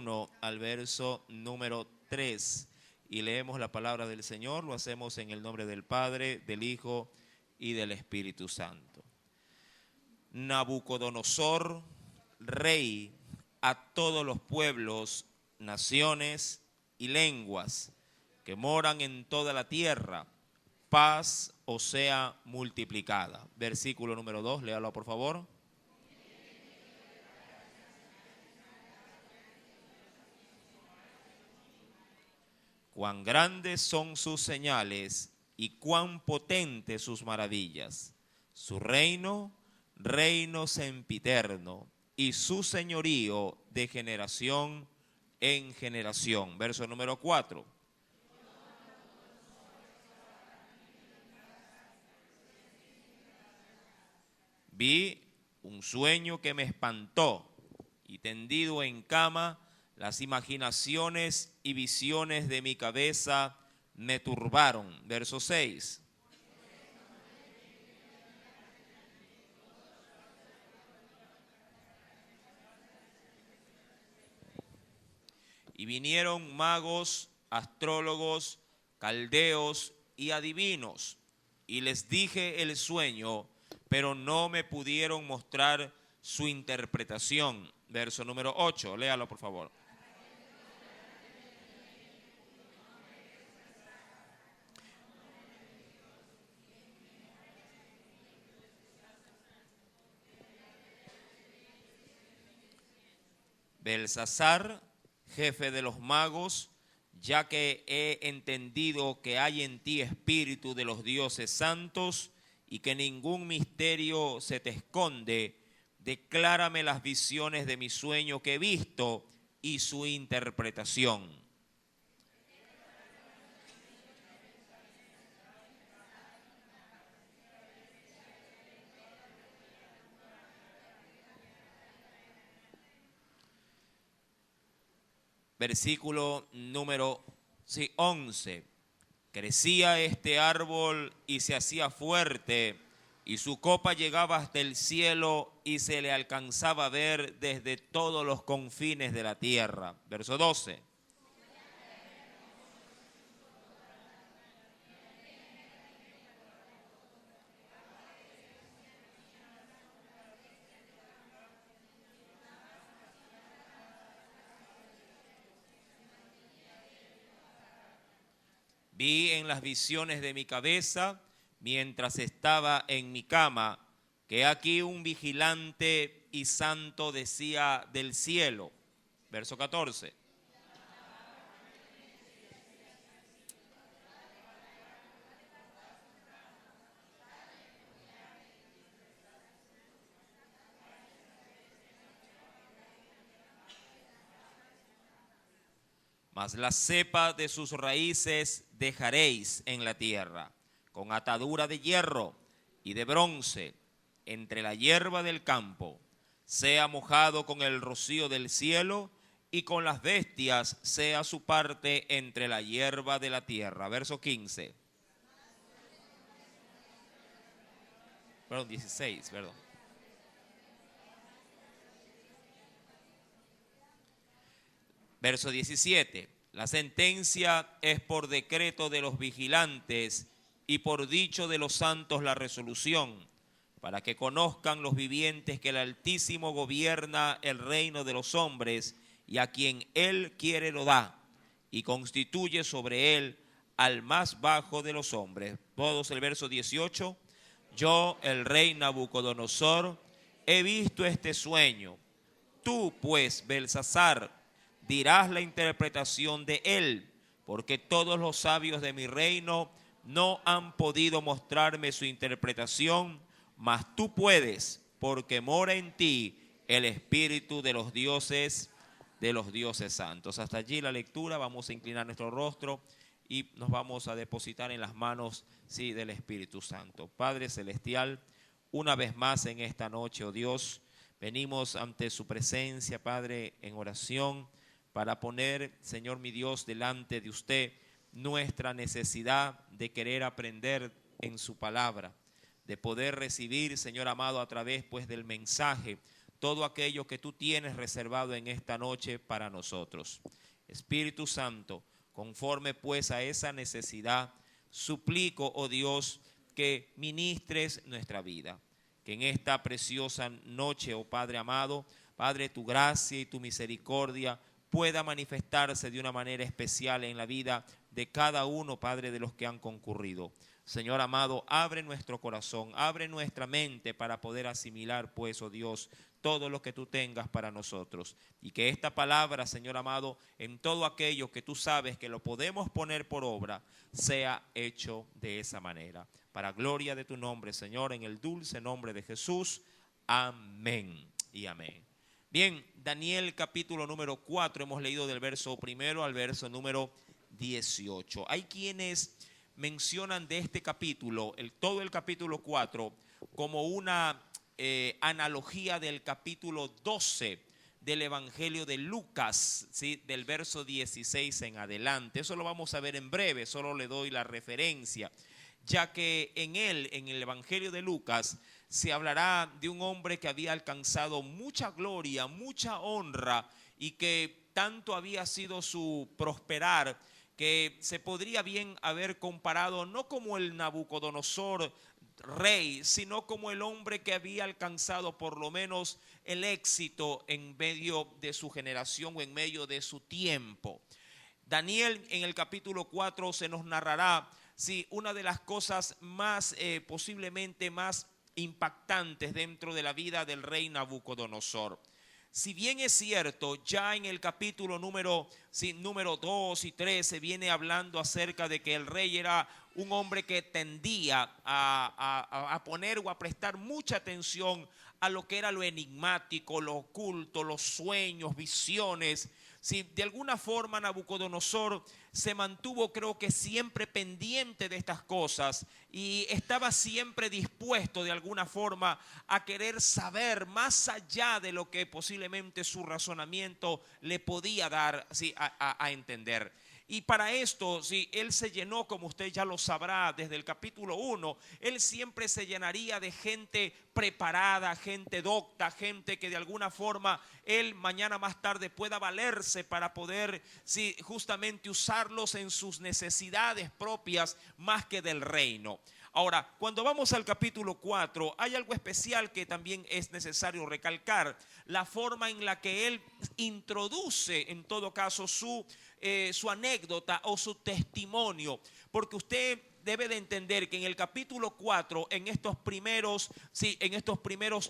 1 al verso número 3. Y leemos la palabra del Señor, lo hacemos en el nombre del Padre, del Hijo y del Espíritu Santo. Nabucodonosor, rey a todos los pueblos, naciones y lenguas que moran en toda la tierra, paz os sea multiplicada. Versículo número 2, léalo por favor. Cuán grandes son sus señales y cuán potentes sus maravillas. Su reino, reino sempiterno, y su señorío de generación en generación. Verso número 4. Vi un sueño que me espantó, y tendido en cama, las imaginaciones y visiones de mi cabeza me turbaron. Verso 6. Y vinieron magos, astrólogos, caldeos y adivinos, y les dije el sueño, pero no me pudieron mostrar su interpretación. Verso número 8, léalo por favor. Belsasar, jefe de los magos, ya que he entendido que hay en ti espíritu de los dioses santos y que ningún misterio se te esconde, declárame las visiones de mi sueño que he visto y su interpretación. Versículo número 11. Crecía este árbol y se hacía fuerte, y su copa llegaba hasta el cielo y se le alcanzaba a ver desde todos los confines de la tierra. Verso 12. Vi en las visiones de mi cabeza, mientras estaba en mi cama, que aquí un vigilante y santo decía del cielo. Verso 14. Mas la cepa de sus raíces dejaréis en la tierra, con atadura de hierro y de bronce, entre la hierba del campo, sea mojado con el rocío del cielo, y con las bestias sea su parte entre la hierba de la tierra. Verso 15. Perdón, 16, perdón. Verso 17, la sentencia es por decreto de los vigilantes y por dicho de los santos la resolución, para que conozcan los vivientes que el Altísimo gobierna el reino de los hombres y a quien Él quiere lo da y constituye sobre Él al más bajo de los hombres. Todos el verso 18, yo el rey Nabucodonosor he visto este sueño, tú pues Belsasar dirás la interpretación de él, porque todos los sabios de mi reino no han podido mostrarme su interpretación, mas tú puedes, porque mora en ti el espíritu de los dioses santos. Hasta allí la lectura. Vamos a inclinar nuestro rostro y nos vamos a depositar en las manos, sí, del Espíritu Santo. Padre celestial, una vez más en esta noche, oh Dios, venimos ante su presencia, Padre, en oración, para poner, Señor mi Dios, delante de usted nuestra necesidad de querer aprender en su palabra, de poder recibir, Señor amado, a través pues del mensaje, todo aquello que tú tienes reservado en esta noche para nosotros. Espíritu Santo, conforme pues a esa necesidad, suplico, oh Dios, que ministres nuestra vida. Que en esta preciosa noche, oh Padre amado, Padre, tu gracia y tu misericordia pueda manifestarse de una manera especial en la vida de cada uno, Padre, de los que han concurrido. Señor amado, abre nuestro corazón, abre nuestra mente para poder asimilar, pues, oh Dios, todo lo que tú tengas para nosotros. Y que esta palabra, Señor amado, en todo aquello que tú sabes que lo podemos poner por obra, sea hecho de esa manera. Para gloria de tu nombre, Señor, en el dulce nombre de Jesús. Amén y amén. Bien, Daniel capítulo número 4, hemos leído del verso 1 al verso número 18. Hay quienes mencionan de este capítulo, todo el capítulo 4, como una analogía del capítulo 12 del Evangelio de Lucas, ¿sí? Del verso 16 en adelante. Eso lo vamos a ver en breve, solo le doy la referencia, ya que en el Evangelio de Lucas, se hablará de un hombre que había alcanzado mucha gloria, mucha honra, y que tanto había sido su prosperar, que se podría bien haber comparado no como el Nabucodonosor rey, sino como el hombre que había alcanzado por lo menos el éxito en medio de su generación o en medio de su tiempo. Daniel, en el capítulo 4 se nos narrará, sí, una de las cosas más posiblemente más impactantes dentro de la vida del rey Nabucodonosor. Si bien es cierto, ya en el capítulo número 2 y 3 se viene hablando acerca de que el rey era un hombre que tendía a poner o a prestar mucha atención a lo que era lo enigmático, lo oculto, los sueños, visiones. Si de alguna forma Nabucodonosor se mantuvo, creo que siempre pendiente de estas cosas, y estaba siempre dispuesto de alguna forma a querer saber más allá de lo que posiblemente su razonamiento le podía dar, ¿sí?, a entender. Y para esto, sí, él se llenó, como usted ya lo sabrá desde el capítulo 1, él siempre se llenaría de gente preparada, gente docta, gente que de alguna forma él mañana más tarde pueda valerse para poder, sí, justamente usarlos en sus necesidades propias más que del reino. Ahora, cuando vamos al capítulo 4, hay algo especial que también es necesario recalcar: la forma en la que él introduce, en todo caso, su anécdota o su testimonio, porque usted debe de entender que en el capítulo 4, en estos primeros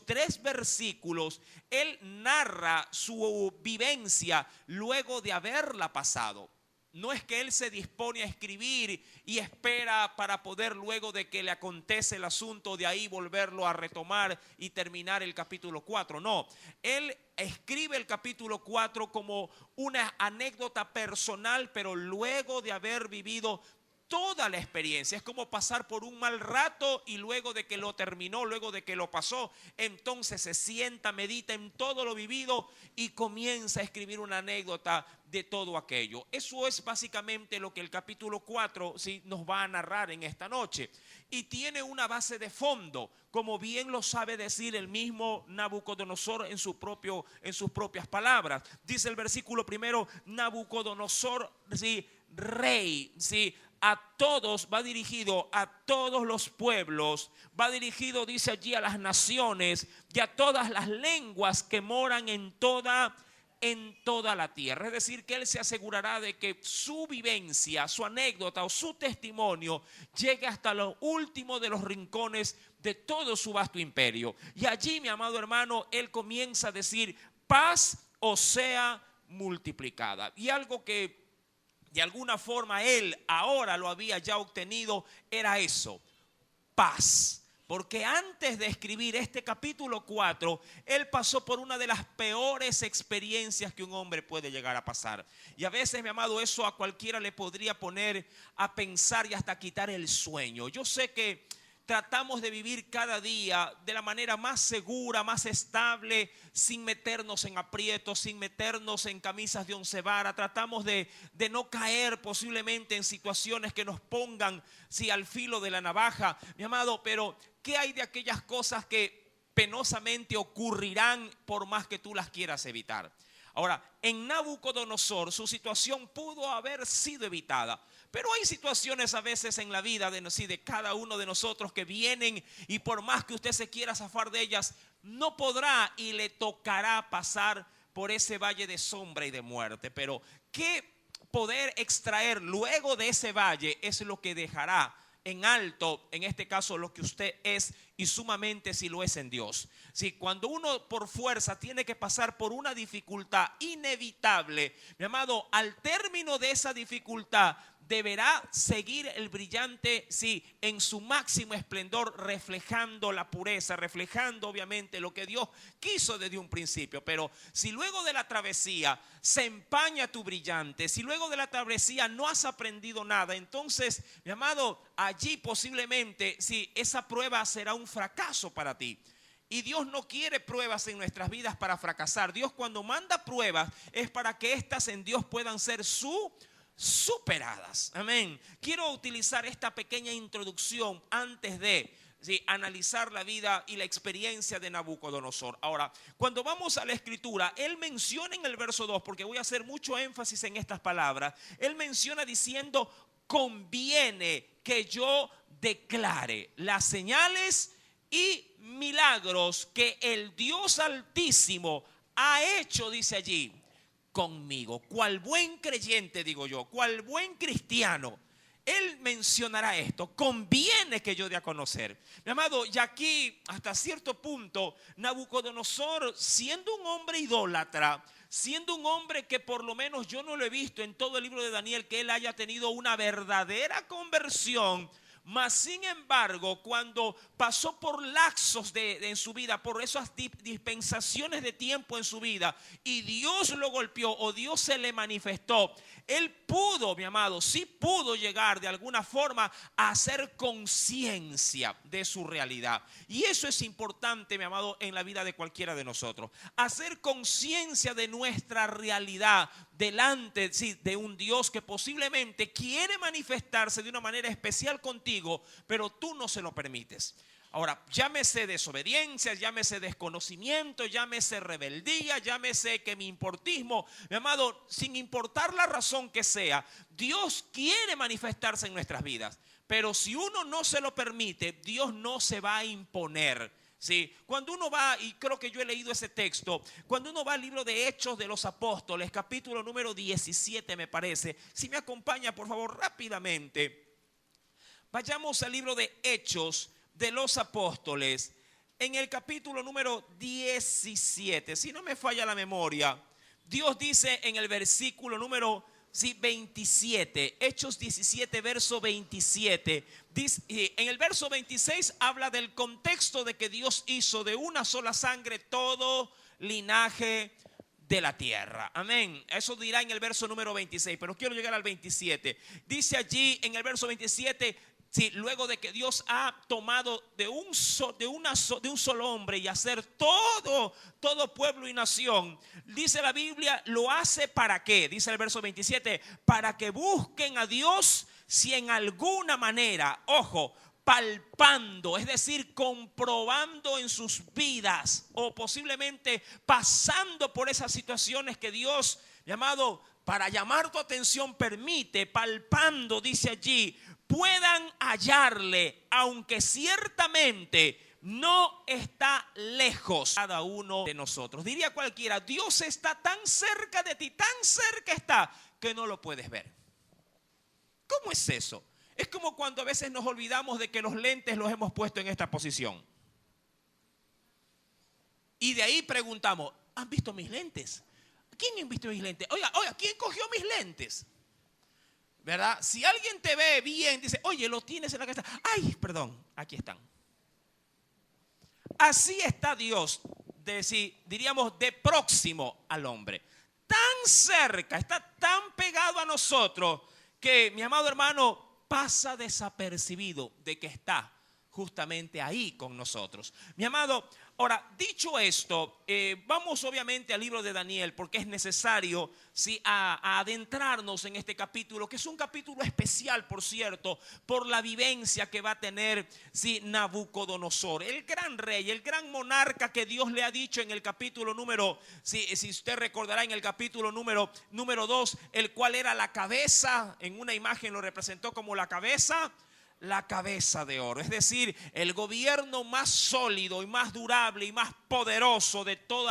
3 versículos, él narra su vivencia luego de haberla pasado. No es que él se dispone a escribir y espera para poder, luego de que le acontece el asunto, de ahí volverlo a retomar y terminar el capítulo 4. No, él escribe el capítulo 4 como una anécdota personal, pero luego de haber vivido toda la experiencia. Es como pasar por un mal rato y luego de que lo terminó, luego de que lo pasó, entonces se sienta, medita en todo lo vivido y comienza a escribir una anécdota de todo aquello. Eso es básicamente lo que el capítulo 4, ¿sí?, nos va a narrar en esta noche. Y tiene una base de fondo, como bien lo sabe decir el mismo Nabucodonosor en sus propias palabras. Dice el versículo 1: Nabucodonosor, sí, rey, sí, a todos, va dirigido a todos los pueblos, va dirigido, dice allí, a las naciones y a todas las lenguas que moran en toda la tierra. Es decir, que él se asegurará de que su vivencia, su anécdota o su testimonio llegue hasta lo último de los rincones de todo su vasto imperio. Y allí, mi amado hermano, él comienza a decir: paz os sea multiplicada. Y algo que de alguna forma él ahora lo había ya obtenido era eso: paz. Porque antes de escribir este capítulo 4, él pasó por una de las peores experiencias que un hombre puede llegar a pasar. Y a veces, mi amado, eso a cualquiera le podría poner a pensar y hasta quitar el sueño. Yo sé que tratamos de vivir cada día de la manera más segura, más estable, sin meternos en aprietos, sin meternos en camisas de once varas. Tratamos de no caer posiblemente en situaciones que nos pongan, sí, al filo de la navaja, mi amado. Pero ¿qué hay de aquellas cosas que penosamente ocurrirán por más que tú las quieras evitar. Ahora, en Nabucodonosor su situación pudo haber sido evitada, pero hay situaciones a veces en la vida de cada uno de nosotros que vienen y por más que usted se quiera zafar de ellas, no podrá y le tocará pasar por ese valle de sombra y de muerte. Pero ¿qué poder extraer luego de ese valle es lo que dejará en alto, en este caso, lo que usted es y sumamente si lo es en Dios? Si cuando uno por fuerza tiene que pasar por una dificultad inevitable, mi amado, al término de esa dificultad deberá seguir el brillante, sí, en su máximo esplendor, reflejando la pureza, reflejando obviamente lo que Dios quiso desde un principio. Pero si luego de la travesía se empaña tu brillante, si luego de la travesía no has aprendido nada, entonces, mi amado, allí posiblemente, sí, esa prueba será un fracaso para ti. Y Dios no quiere pruebas en nuestras vidas para fracasar. Dios, cuando manda pruebas, es para que éstas en Dios puedan ser superadas. Amén. Quiero utilizar esta pequeña introducción antes de analizar la vida y la experiencia de Nabucodonosor. Ahora, cuando vamos a la escritura, él menciona en el verso 2, porque voy a hacer mucho énfasis en estas palabras, él menciona diciendo: conviene que yo declare las señales y milagros que el Dios Altísimo ha hecho, dice allí, conmigo. Cual buen creyente, digo yo, cual buen cristiano, él mencionará esto: conviene que yo dé a conocer. Mi amado, y aquí hasta cierto punto Nabucodonosor, siendo un hombre idólatra, siendo un hombre que por lo menos yo no lo he visto en todo el libro de Daniel que él haya tenido una verdadera conversión, mas sin embargo, cuando pasó por lapsos en su vida, por esas dispensaciones de tiempo en su vida, y Dios lo golpeó o Dios se le manifestó, él pudo, mi amado, sí pudo llegar de alguna forma a hacer conciencia de su realidad. Y eso es importante, mi amado, en la vida de cualquiera de nosotros. Hacer conciencia de nuestra realidad delante de un Dios que posiblemente quiere manifestarse de una manera especial contigo, pero tú no se lo permites. Ahora, llámese desobediencia, llámese desconocimiento, llámese rebeldía, llámese que mi importismo, mi amado, sin importar la razón que sea, Dios quiere manifestarse en nuestras vidas. Pero si uno no se lo permite, Dios no se va a imponer. Sí, cuando uno va, y creo que yo he leído ese texto, cuando uno va al libro de Hechos de los Apóstoles, capítulo número 17 me parece, si me acompaña por favor rápidamente, vayamos al libro de Hechos de los Apóstoles, en el capítulo número 17, si no me falla la memoria, Dios dice en el versículo número 27, Hechos 17, verso 27, dice, en el verso 26 habla del contexto de que Dios hizo de una sola sangre todo linaje de la tierra. Amén. Eso dirá en el verso número 26, pero quiero llegar al 27. Dice allí en el verso 27, sí, luego de que Dios ha tomado de un solo hombre y hacer todo pueblo y nación, dice la Biblia, lo hace ¿para qué? Dice el verso 27, para que busquen a Dios si en alguna manera, ojo, palpando, es decir, comprobando en sus vidas o posiblemente pasando por esas situaciones que Dios, llamado, para llamar tu atención permite, palpando, dice allí, puedan hallarle, aunque ciertamente no está lejos cada uno de nosotros. Diría cualquiera, Dios está tan cerca de ti, tan cerca está, que no lo puedes ver. ¿Cómo es eso? Es como cuando a veces nos olvidamos de que los lentes los hemos puesto en esta posición. Y de ahí preguntamos, ¿han visto mis lentes? ¿Quién ha visto mis lentes? Oiga, ¿quién cogió mis lentes? ¿Verdad? Si alguien te ve bien, dice, oye, lo tienes en la cabeza. Ay, perdón, aquí están. Así está Dios, diríamos, de próximo al hombre. Tan cerca, está tan pegado a nosotros que, mi amado hermano, pasa desapercibido de que está justamente ahí con nosotros. Mi amado, ahora, dicho esto, vamos obviamente al libro de Daniel, porque es necesario a adentrarnos en este capítulo, que es un capítulo especial, por cierto, por la vivencia que va a tener Nabucodonosor, el gran rey, el gran monarca que Dios le ha dicho en el capítulo número, si usted recordará, en el capítulo número 2, el cual era la cabeza, en una imagen lo representó como la cabeza de oro, es decir, el gobierno más sólido y más durable y más poderoso de todo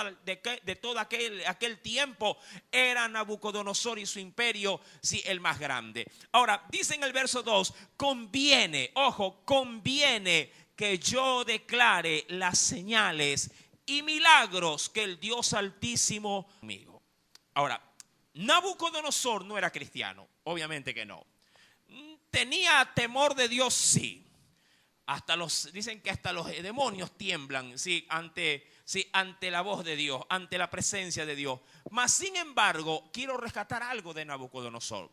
aquel tiempo era Nabucodonosor y su imperio, el más grande. Ahora, dice en el verso 2, conviene que yo declare las señales y milagros que el Dios Altísimo conmigo. Ahora, Nabucodonosor no era cristiano, obviamente que no. Tenía temor de Dios, sí. Dicen que hasta los demonios tiemblan, ante la voz de Dios, ante la presencia de Dios. Mas sin embargo, quiero rescatar algo de Nabucodonosor.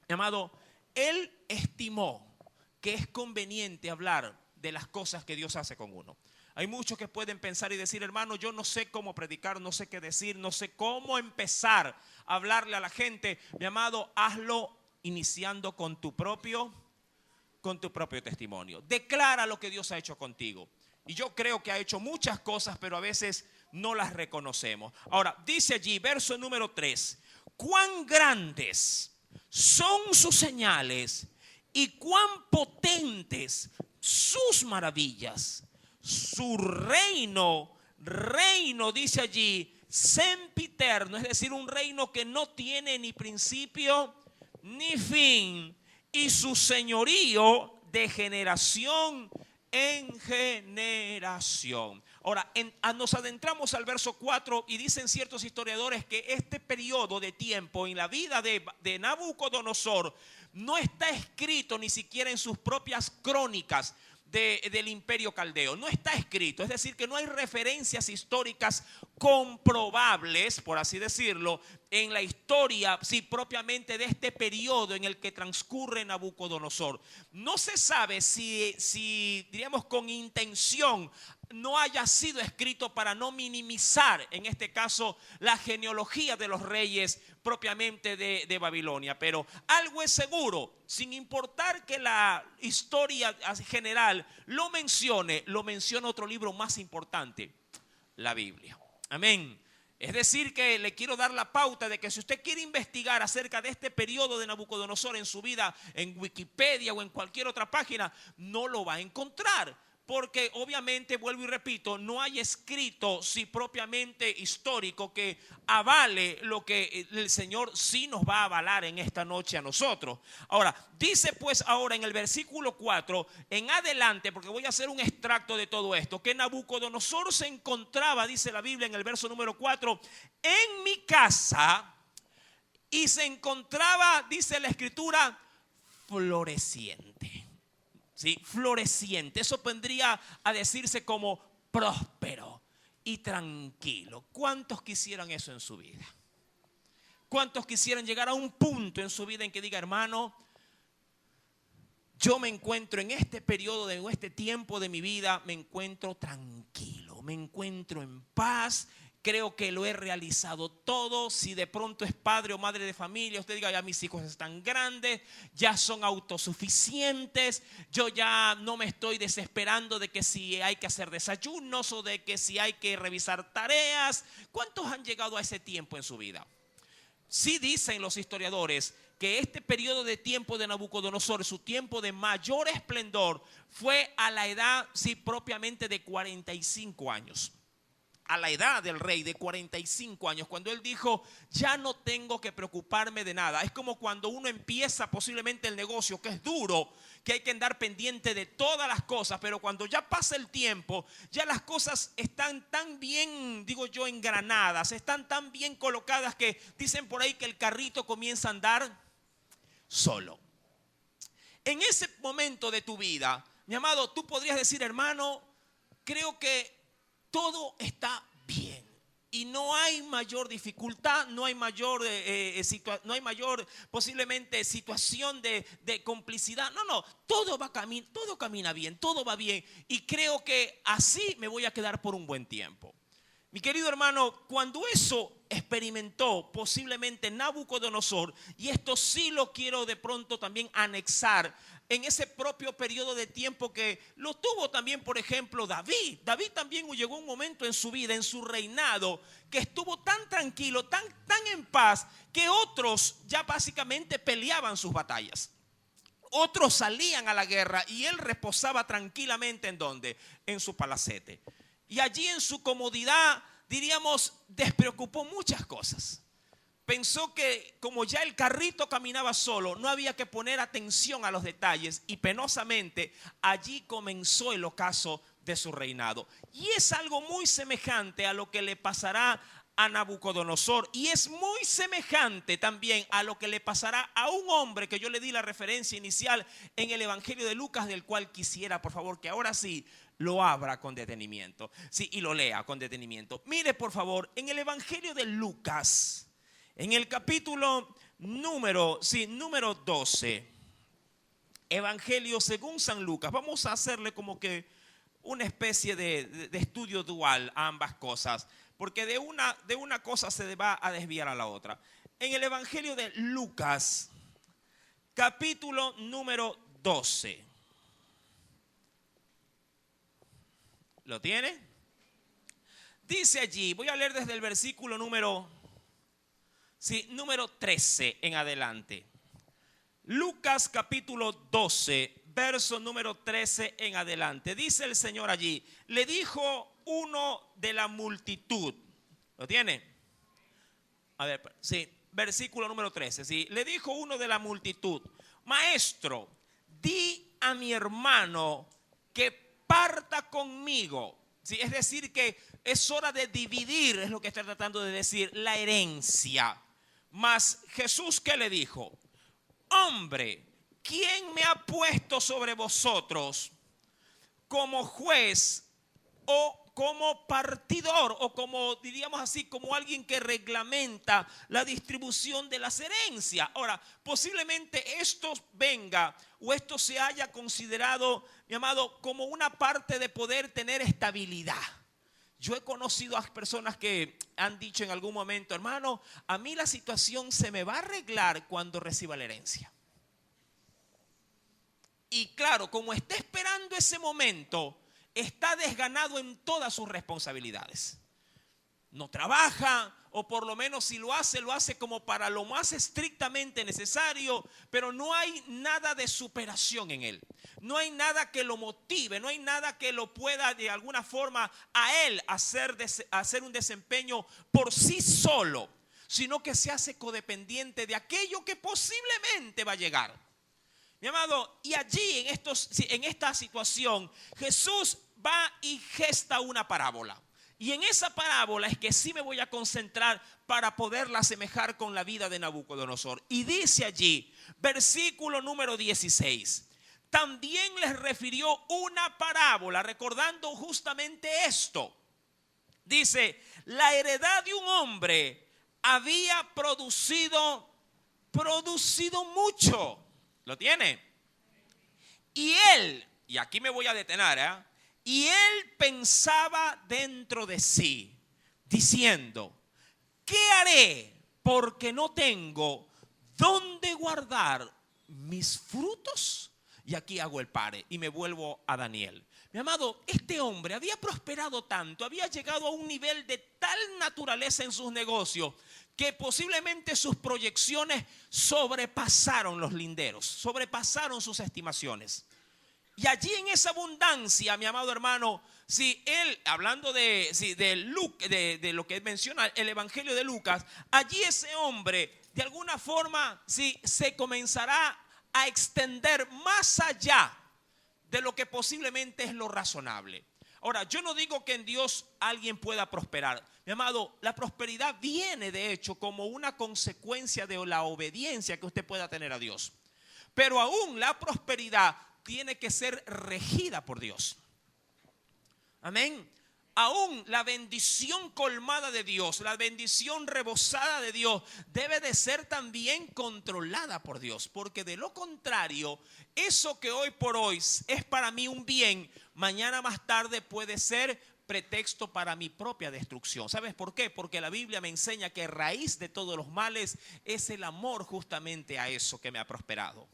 Amado, él estimó que es conveniente hablar de las cosas que Dios hace con uno. Hay muchos que pueden pensar y decir, hermano, yo no sé cómo predicar, no sé qué decir, no sé cómo empezar a hablarle a la gente. Mi amado, hazlo iniciando con tu propio testimonio. Declara lo que Dios ha hecho contigo. Y yo creo que ha hecho muchas cosas, pero a veces no las reconocemos. Ahora, dice allí, verso número 3, cuán grandes son sus señales y cuán potentes sus maravillas. Su reino, dice allí, sempiterno, es decir, un reino que no tiene ni principio ni fin, y su señorío de generación en generación. Ahora, nos adentramos al verso 4 y dicen ciertos historiadores que este periodo de tiempo en la vida de Nabucodonosor no está escrito ni siquiera en sus propias crónicas del imperio caldeo. No está escrito, es decir, que no hay referencias históricas comprobables, por así decirlo, en la historia, propiamente de este periodo en el que transcurre Nabucodonosor. No se sabe si diríamos con intención no haya sido escrito para no minimizar, en este caso, la genealogía de los reyes propiamente de Babilonia. Pero algo es seguro, sin importar que la historia general lo menciona otro libro más importante, la Biblia. Amén. Es decir, que le quiero dar la pauta de que si usted quiere investigar acerca de este periodo de Nabucodonosor en su vida, en Wikipedia o en cualquier otra página, no lo va a encontrar. Porque obviamente, vuelvo y repito, no hay escrito propiamente histórico que avale lo que el Señor sí nos va a avalar en esta noche a nosotros. Ahora, dice pues ahora en el versículo 4 en adelante, porque voy a hacer un extracto de todo esto, que Nabucodonosor se encontraba, dice la Biblia en el verso número 4, en mi casa, y se encontraba, dice la Escritura, floreciente. ¿Sí? Floreciente, eso vendría a decirse como próspero y tranquilo. ¿Cuántos quisieran eso en su vida? ¿Cuántos quisieran llegar a un punto en su vida en que diga, hermano, yo me encuentro en este periodo, en este tiempo de mi vida, me encuentro tranquilo, me encuentro en paz? Creo que lo he realizado todo. Si de pronto es padre o madre de familia, usted diga, ya mis hijos están grandes, ya son autosuficientes, yo ya no me estoy desesperando de que si hay que hacer desayunos o de que si hay que revisar tareas. ¿Cuántos han llegado a ese tiempo en su vida? Sí dicen los historiadores que este periodo de tiempo de Nabucodonosor, su tiempo de mayor esplendor, fue a la edad, propiamente de 45 años. A la edad del rey de 45 años, cuando él dijo, ya no tengo que preocuparme de nada. Es como cuando uno empieza posiblemente el negocio, que es duro, que hay que andar pendiente de todas las cosas, pero cuando ya pasa el tiempo, ya las cosas están tan bien, digo yo, engranadas, están tan bien colocadas que dicen por ahí que el carrito comienza a andar solo. En ese momento de tu vida, mi amado, tú podrías decir, hermano, creo que todo está bien. y no hay mayor dificultad, no hay mayor, no hay mayor posiblemente situación de complicidad. No, todo camina bien, todo va bien. Y creo que así me voy a quedar por un buen tiempo. Mi querido hermano, cuando eso experimentó posiblemente Nabucodonosor, y esto sí lo quiero de pronto también anexar en ese propio periodo de tiempo que lo tuvo también, por ejemplo, David. David también llegó un momento en su vida, en su reinado, que estuvo tan tranquilo, tan en paz, que otros ya básicamente peleaban sus batallas. Otros salían a la guerra y él reposaba tranquilamente ¿en dónde? En su palacete. Y allí en su comodidad, diríamos, despreocupó muchas cosas. Pensó que como ya el carrito caminaba solo, no había que poner atención a los detalles, y penosamente allí comenzó el ocaso de su reinado. Y es algo muy semejante a lo que le pasará a Nabucodonosor, y es muy semejante también a lo que le pasará a un hombre que yo le di la referencia inicial en el Evangelio de Lucas, del cual quisiera, por favor, que ahora sí lo abra con detenimiento, sí, y lo lea con detenimiento. Mire, por favor, en el Evangelio de Lucas, en el capítulo número 12, Evangelio según San Lucas. Vamos a hacerle como que una especie de estudio dual a ambas cosas, porque de una cosa se va a desviar a la otra. En el Evangelio de Lucas, capítulo número 12. ¿Lo tiene? Dice allí, voy a leer desde el versículo número 13 en adelante. Lucas capítulo 12, verso número 13 en adelante. Dice el Señor allí, le dijo uno de la multitud. ¿Lo tiene? A ver, sí, versículo número 13. Sí, le dijo uno de la multitud, maestro, di a mi hermano que parta conmigo. Sí, es decir, que es hora de dividir, es lo que está tratando de decir, la herencia. Mas Jesús, ¿qué le dijo? Hombre, ¿quién me ha puesto sobre vosotros como juez o como partidor, o como diríamos así, como alguien que reglamenta la distribución de las herencias? Ahora, posiblemente esto venga o esto se haya considerado, mi amado, como una parte de poder tener estabilidad. Yo he conocido a personas que han dicho en algún momento, hermano, a mí la situación se me va a arreglar cuando reciba la herencia. Y claro, como está esperando ese momento, está desganado en todas sus responsabilidades. No trabaja, o por lo menos si lo hace como para lo más estrictamente necesario, pero no hay nada de superación en él. No hay nada que lo motive, no hay nada que lo pueda de alguna forma a él hacer un desempeño por sí solo, sino que se hace codependiente de aquello que posiblemente va a llegar. Mi amado, y allí en esta situación Jesús va y gesta una parábola. Y en esa parábola es que sí me voy a concentrar para poderla asemejar con la vida de Nabucodonosor. Y dice allí, versículo número 16, también les refirió una parábola recordando justamente esto. Dice, la heredad de un hombre había producido mucho. ¿Lo tiene? Y él, y aquí me voy a detener, y él pensaba dentro de sí, diciendo, ¿qué haré? Porque no tengo dónde guardar mis frutos. Y aquí hago el pare y me vuelvo a Daniel. Mi amado, este hombre había prosperado tanto, había llegado a un nivel de tal naturaleza en sus negocios, que posiblemente sus proyecciones sobrepasaron los linderos, sobrepasaron sus estimaciones. Y allí en esa abundancia, mi amado hermano, si él, hablando de lo que menciona el Evangelio de Lucas, allí ese hombre de alguna forma se comenzará a extender más allá de lo que posiblemente es lo razonable. Ahora, yo no digo que en Dios alguien pueda prosperar. Mi amado, la prosperidad viene de hecho como una consecuencia de la obediencia que usted pueda tener a Dios. Pero aún la prosperidad tiene que ser regida por Dios. Amén. aún la bendición colmada de Dios, la bendición rebosada de Dios, debe de ser también controlada por Dios. Porque de lo contrario, eso que hoy por hoy es para mí un bien, mañana más tarde puede ser pretexto para mi propia destrucción. ¿Sabes por qué? Porque la Biblia me enseña que raíz de todos los males es el amor justamente a eso que me ha prosperado,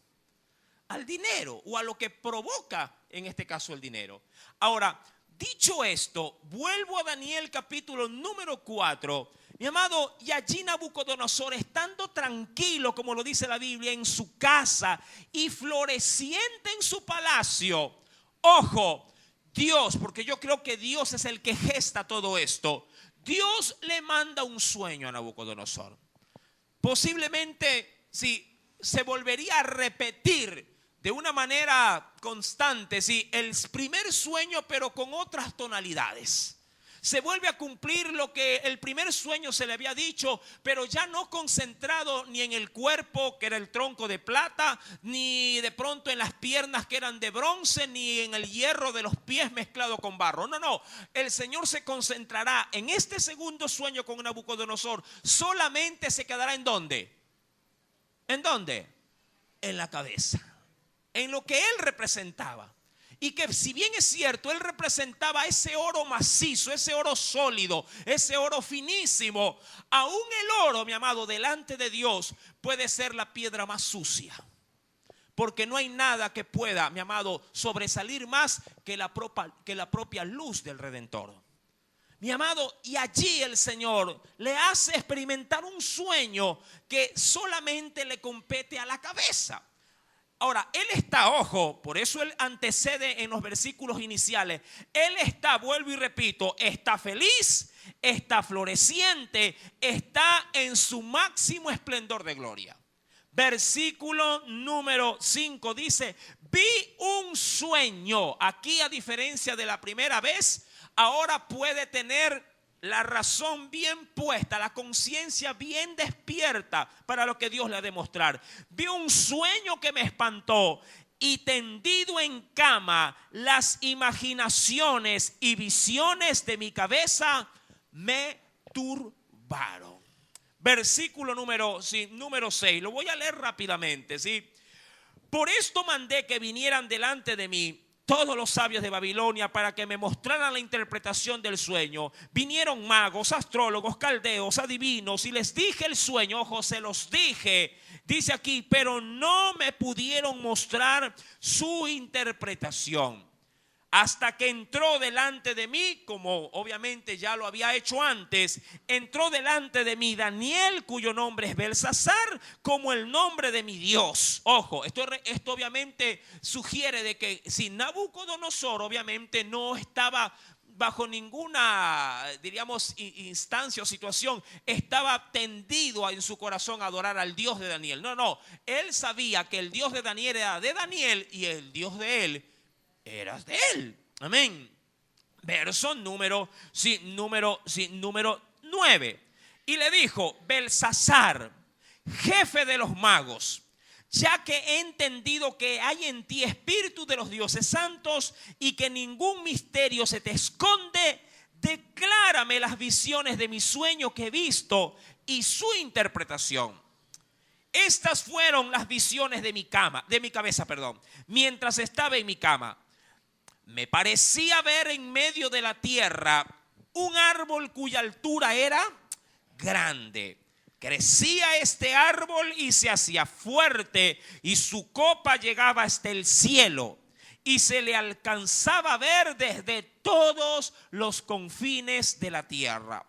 al dinero o a lo que provoca en este caso el dinero. Ahora, dicho esto, vuelvo a Daniel capítulo número 4. Mi amado, y allí Nabucodonosor, estando tranquilo, como lo dice la Biblia, en su casa y floreciente en su palacio. Ojo, Dios, porque yo creo que Dios es el que gesta todo esto. Dios le manda un sueño a Nabucodonosor. Posiblemente, si se volvería a repetir de una manera constante, sí, el primer sueño, pero con otras tonalidades. Se vuelve a cumplir lo que el primer sueño se le había dicho, pero ya no concentrado ni en el cuerpo, que era el tronco de plata, ni de pronto en las piernas, que eran de bronce, ni en el hierro de los pies mezclado con barro. No, el Señor se concentrará en este segundo sueño con Nabucodonosor. Solamente se quedará ¿en dónde? ¿En dónde? En la cabeza, en lo que él representaba. Y que si bien es cierto, él representaba ese oro macizo, ese oro sólido, ese oro finísimo, aún el oro, mi amado, delante de Dios puede ser la piedra más sucia. Porque no hay nada que pueda, mi amado, sobresalir más que la propia luz del Redentor. Mi amado, y allí el Señor le hace experimentar un sueño que solamente le compete a la cabeza. Ahora, él está, ojo, por eso él antecede en los versículos iniciales. Él está, vuelvo y repito, está feliz, está floreciente, está en su máximo esplendor de gloria. Versículo número 5 dice: vi un sueño. Aquí, a diferencia de la primera vez, ahora puede tener la razón bien puesta, la conciencia bien despierta para lo que Dios le ha de mostrar. Vi un sueño que me espantó, y tendido en cama, las imaginaciones y visiones de mi cabeza me turbaron. Versículo número 6, lo voy a leer rápidamente, ¿sí? Por esto mandé que vinieran delante de mí todos los sabios de Babilonia para que me mostraran la interpretación del sueño. Vinieron magos, astrólogos, caldeos, adivinos, y les dije el sueño. Ojo, se los dije, dice aquí, pero no me pudieron mostrar su interpretación. Hasta que entró delante de mí, como obviamente ya lo había hecho antes, entró delante de mí Daniel, cuyo nombre es Belsasar, como el nombre de mi Dios. Ojo, esto obviamente sugiere de que si Nabucodonosor obviamente no estaba bajo ninguna, diríamos, instancia o situación, estaba tendido en su corazón a adorar al Dios de Daniel. No, él sabía que el Dios de Daniel era de Daniel y el Dios de él eras de él. Amén. Verso número 9. Y le dijo: Belsasar, jefe de los magos, ya que he entendido que hay en ti espíritu de los dioses santos y que ningún misterio se te esconde, declárame las visiones de mi sueño que he visto y su interpretación. Estas fueron las visiones de mi cabeza, mientras estaba en mi cama. Me parecía ver en medio de la tierra un árbol cuya altura era grande. Crecía este árbol y se hacía fuerte, y su copa llegaba hasta el cielo, y se le alcanzaba a ver desde todos los confines de la tierra.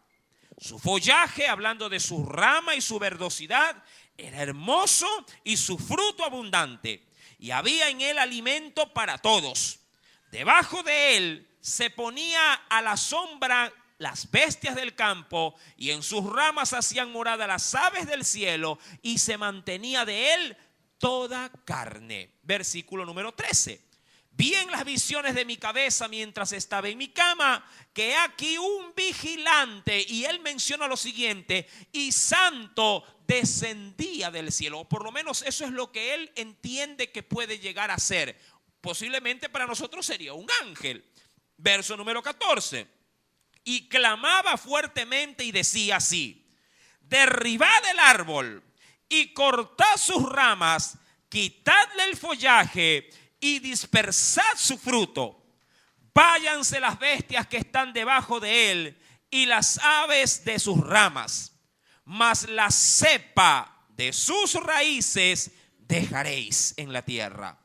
Su follaje, hablando de su rama y su verdosidad, era hermoso, y su fruto abundante, y había en él alimento para todos. Debajo de él se ponía a la sombra las bestias del campo, y en sus ramas hacían morada las aves del cielo, y se mantenía de él toda carne. Versículo número 13. Vi en las visiones de mi cabeza mientras estaba en mi cama, que aquí un vigilante, y él menciona lo siguiente: y santo descendía del cielo. Por lo menos eso es lo que él entiende que puede llegar a ser. Posiblemente para nosotros sería un ángel. Verso número 14. y clamaba fuertemente y decía así: derribad el árbol y cortad sus ramas, quitadle el follaje y dispersad su fruto. Váyanse las bestias que están debajo de él y las aves de sus ramas, mas la cepa de sus raíces dejaréis en la tierra.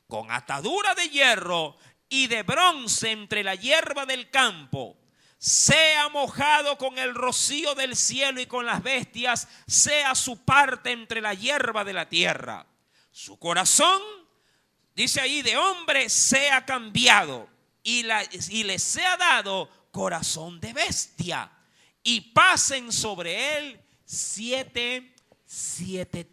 Con atadura de hierro y de bronce entre la hierba del campo, sea mojado con el rocío del cielo, y con las bestias sea su parte entre la hierba de la tierra. Su corazón, dice ahí, de hombre sea cambiado, y le sea dado corazón de bestia, y pasen sobre él siete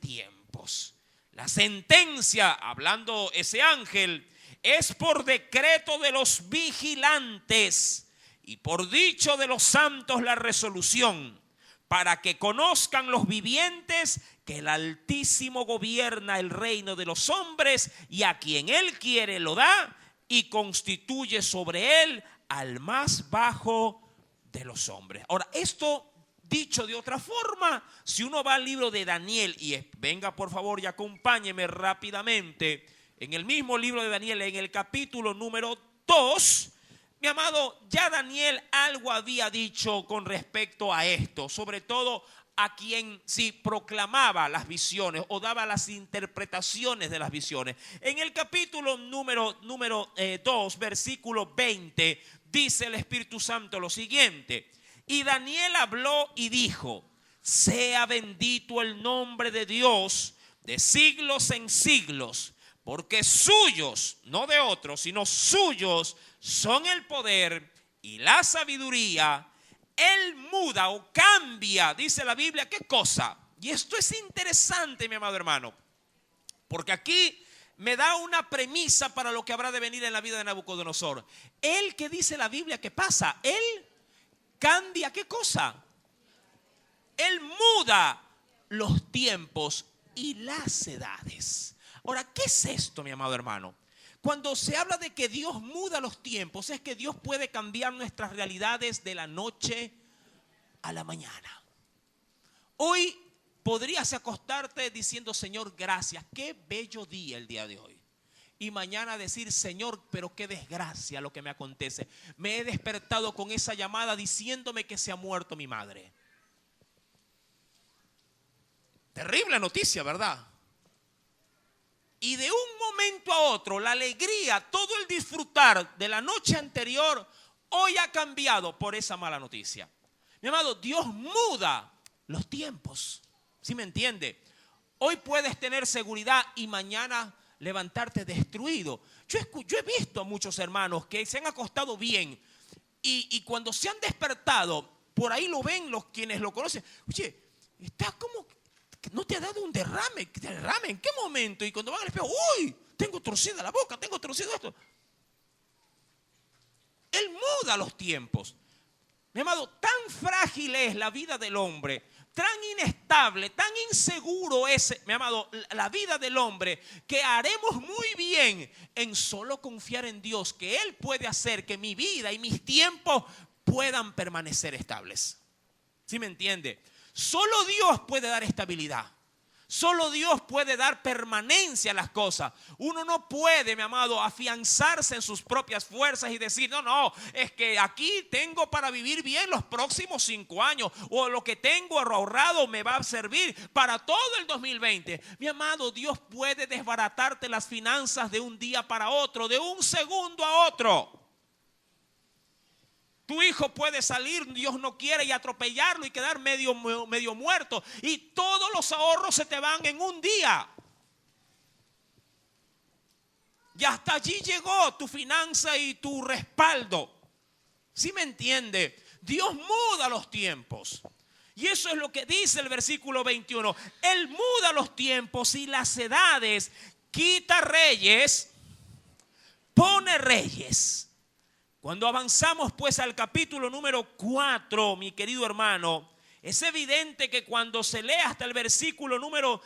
tiempos. La sentencia, hablando ese ángel, es por decreto de los vigilantes y por dicho de los santos la resolución, para que conozcan los vivientes que el Altísimo gobierna el reino de los hombres, y a quien él quiere lo da, y constituye sobre él al más bajo de los hombres. Ahora, esto dicho de otra forma, si uno va al libro de Daniel, y venga por favor y acompáñeme rápidamente, en el mismo libro de Daniel, en el capítulo número 2, mi amado, ya Daniel algo había dicho con respecto a esto, sobre todo a quien sí proclamaba las visiones o daba las interpretaciones de las visiones. En el capítulo número 2, versículo 20, dice el Espíritu Santo lo siguiente: y Daniel habló y dijo: sea bendito el nombre de Dios de siglos en siglos, porque suyos, no de otros, sino suyos son el poder y la sabiduría. Él muda o cambia, dice la Biblia, ¿qué cosa? Y esto es interesante, mi amado hermano, porque aquí me da una premisa para lo que habrá de venir en la vida de Nabucodonosor. Él, ¿qué dice la Biblia que pasa? Él cambia, ¿qué cosa? Él muda los tiempos y las edades. Ahora, ¿qué es esto, mi amado hermano? Cuando se habla de que Dios muda los tiempos, es que Dios puede cambiar nuestras realidades de la noche a la mañana. Hoy podrías acostarte diciendo: Señor, gracias, qué bello día el día de hoy. Y mañana decir: Señor, pero qué desgracia lo que me acontece. Me he despertado con esa llamada diciéndome que se ha muerto mi madre. Terrible noticia, ¿verdad? Y de un momento a otro, la alegría, todo el disfrutar de la noche anterior, hoy ha cambiado por esa mala noticia. Mi amado, Dios muda los tiempos. ¿Sí me entiende? Hoy puedes tener seguridad y mañana levantarte destruido. Yo he visto a muchos hermanos que se han acostado bien y cuando se han despertado, por ahí lo ven los quienes lo conocen. Oye, está como... ¿no te ha dado un derrame? ¿Derrame en qué momento? Y cuando van al espejo, ¡uy! Tengo torcida la boca, tengo torcido esto. Él muda los tiempos. Mi amado, tan frágil es la vida del hombre, tan inestable, tan inseguro es, mi amado, la vida del hombre, que haremos muy bien en solo confiar en Dios, que Él puede hacer que mi vida y mis tiempos puedan permanecer estables. ¿Sí me entiende? Solo Dios puede dar estabilidad. Solo Dios puede dar permanencia a las cosas. Uno no puede, mi amado, afianzarse en sus propias fuerzas y decir: no, es que aquí tengo para vivir bien los próximos 5 años, o lo que tengo ahorrado me va a servir para todo el 2020. Mi amado, Dios puede desbaratarte las finanzas de un día para otro, de un segundo a otro. Tu hijo puede salir, Dios no quiere, y atropellarlo y quedar medio muerto. Y todos los ahorros se te van en un día. Y hasta allí llegó tu finanza y tu respaldo. ¿Sí me entiende? Dios muda los tiempos. Y eso es lo que dice el versículo 21. Él muda los tiempos y las edades, quita reyes, pone reyes. Cuando avanzamos pues al capítulo número 4, mi querido hermano, Es evidente que cuando se lee hasta el versículo número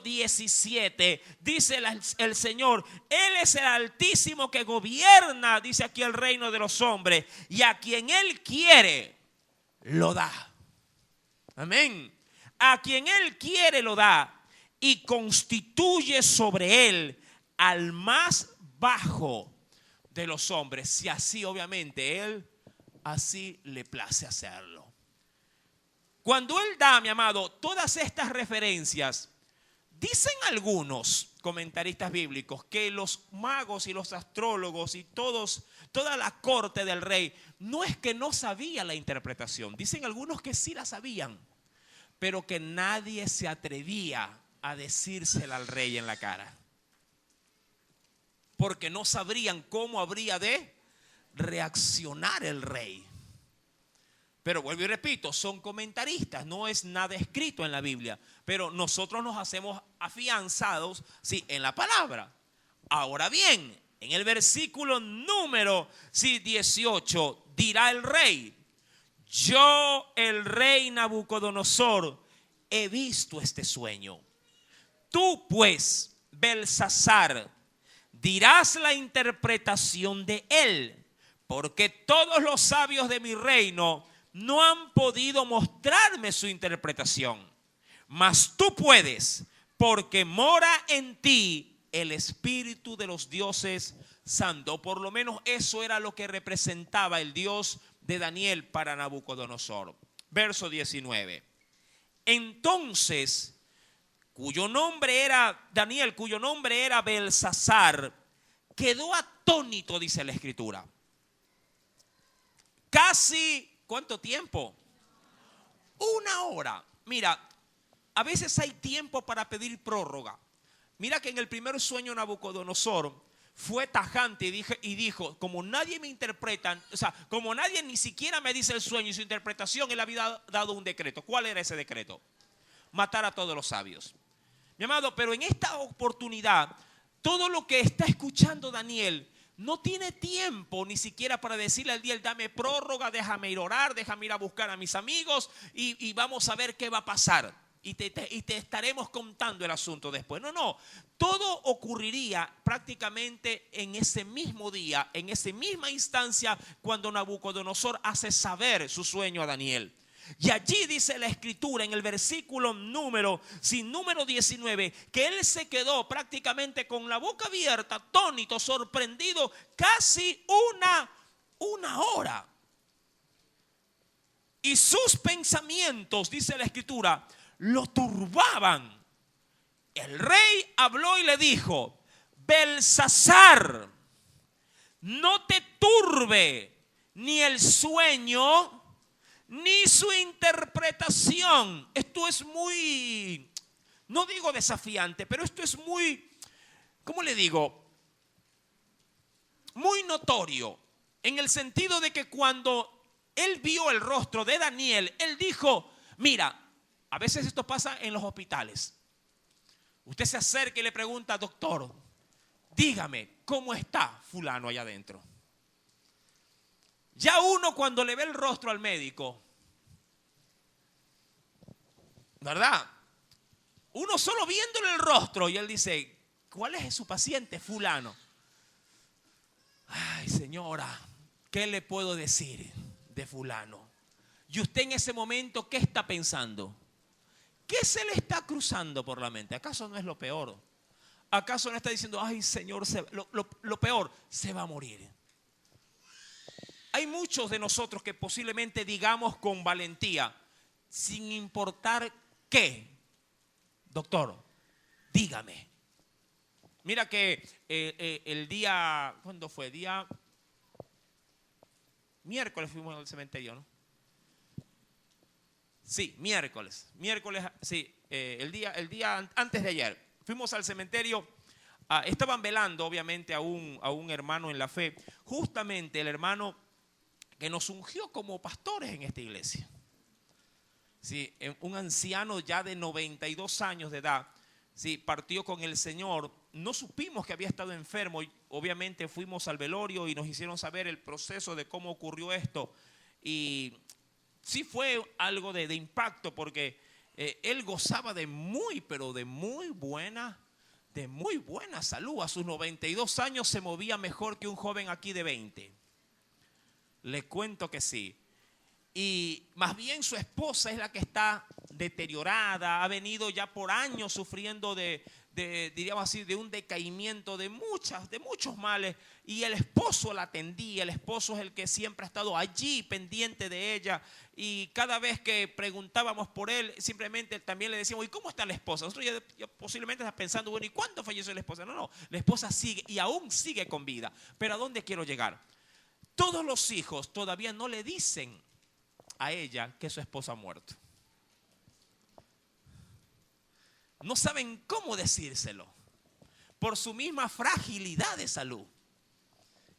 17, dice el Señor, Él es el Altísimo que gobierna, dice aquí, el reino de los hombres, y a quien Él quiere, lo da. Amén. A quien Él quiere, lo da, y constituye sobre Él al más bajo de los hombres, si así obviamente Él así le place hacerlo. Cuando Él da, mi amado, todas estas referencias, dicen algunos comentaristas bíblicos que los magos y los astrólogos y toda la corte del rey, no es que no sabía la interpretación, dicen algunos que sí la sabían, pero que nadie se atrevía a decírsela al rey en la cara, porque no sabrían cómo habría de reaccionar el rey. Pero vuelvo y repito, son comentaristas, no es nada escrito en la Biblia, pero nosotros nos hacemos afianzados, sí, en la palabra. Ahora bien, en el versículo número 18 dirá el rey: yo, el rey Nabucodonosor, he visto este sueño. Tú pues, Belsasar, dirás la interpretación de él, porque todos los sabios de mi reino no han podido mostrarme su interpretación. Mas tú puedes, porque mora en ti el espíritu de los dioses santos. Por lo menos eso era lo que representaba el Dios de Daniel para Nabucodonosor. Verso 19. Entonces, Daniel, cuyo nombre era Belsasar, quedó atónito, dice la Escritura. Casi, ¿cuánto tiempo? 1 hora. Mira, a veces hay tiempo para pedir prórroga. Mira que en el primer sueño Nabucodonosor fue tajante y dijo, como nadie me interpreta, o sea, como nadie ni siquiera me dice el sueño y su interpretación, él había dado un decreto. ¿Cuál era ese decreto? Matar a todos los sabios. Mi amado, pero en esta oportunidad, todo lo que está escuchando Daniel no tiene tiempo ni siquiera para decirle al día, dame prórroga, déjame ir a orar, déjame ir a buscar a mis amigos y vamos a ver qué va a pasar. Y te estaremos contando el asunto después. No, todo ocurriría prácticamente en ese mismo día, en esa misma instancia, cuando Nabucodonosor hace saber su sueño a Daniel. Y allí dice la Escritura en el versículo número 19, que él se quedó prácticamente con la boca abierta, atónito, sorprendido, casi una hora. Y sus pensamientos, dice la Escritura, lo turbaban. El rey habló y le dijo: Belsasar, no te turbe ni el sueño ni su interpretación. Esto es muy, no digo desafiante, pero esto es muy, ¿cómo le digo? Muy notorio, en el sentido de que cuando él vio el rostro de Daniel, él dijo, mira, a veces esto pasa en los hospitales. Usted se acerca y le pregunta, doctor, dígame, ¿cómo está fulano allá adentro? Ya uno cuando le ve el rostro al médico, ¿verdad? Uno solo viéndole el rostro y él dice, ¿cuál es su paciente? Fulano. Ay, señora, ¿qué le puedo decir de fulano? Y usted en ese momento, ¿qué está pensando? ¿Qué se le está cruzando por la mente? ¿Acaso no es lo peor? ¿Acaso no está diciendo, ay, Señor, lo peor, se va a morir? Hay muchos de nosotros que posiblemente digamos con valentía, sin importar qué, doctor, dígame. Mira que el día, ¿cuándo fue? Día miércoles fuimos al cementerio, ¿no? Sí, miércoles, sí, el día antes de ayer. Fuimos al cementerio, estaban velando obviamente a un hermano en la fe, justamente el hermano que nos ungió como pastores en esta iglesia. Sí, un anciano ya de 92 años de edad, sí, partió con el Señor. No supimos que había estado enfermo. Obviamente fuimos al velorio y nos hicieron saber el proceso de cómo ocurrió esto. Y sí fue algo de impacto porque él gozaba de pero de muy buena salud. A sus 92 años se movía mejor que un joven aquí de 20. Le cuento que sí. Y más bien su esposa es la que está deteriorada, ha venido ya por años sufriendo diríamos así, de un decaimiento de muchos males. Y el esposo la atendía, el esposo es el que siempre ha estado allí pendiente de ella. Y cada vez que preguntábamos por él, simplemente también le decíamos, ¿y cómo está la esposa? Nosotros ya posiblemente está pensando, bueno, ¿y cuándo falleció la esposa? No, la esposa sigue y aún sigue con vida. Pero ¿a dónde quiero llegar? Todos los hijos todavía no le dicen a ella que su esposa ha muerto. No saben cómo decírselo por su misma fragilidad de salud.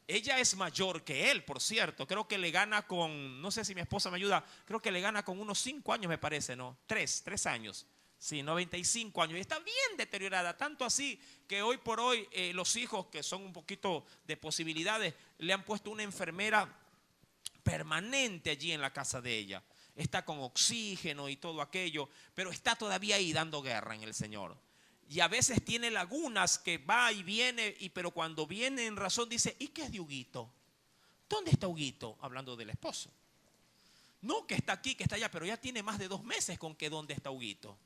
Ella es mayor que él, por cierto. Creo que le gana con, no sé si mi esposa me ayuda, creo que le gana con unos 5 años, me parece, ¿no? 3 años. Sí, 95 años. Y está bien deteriorada, tanto así que hoy por hoy los hijos, que son un poquito de posibilidades, le han puesto una enfermera permanente allí en la casa de ella. Está con oxígeno y todo aquello, pero está todavía ahí dando guerra en el Señor. Y a veces tiene lagunas que va y viene, pero cuando viene en razón dice, ¿y qué es de Huguito? ¿Dónde está Huguito? Hablando del esposo. No que está aquí, que está allá, pero ya tiene más de 2 meses con que ¿dónde está Huguito?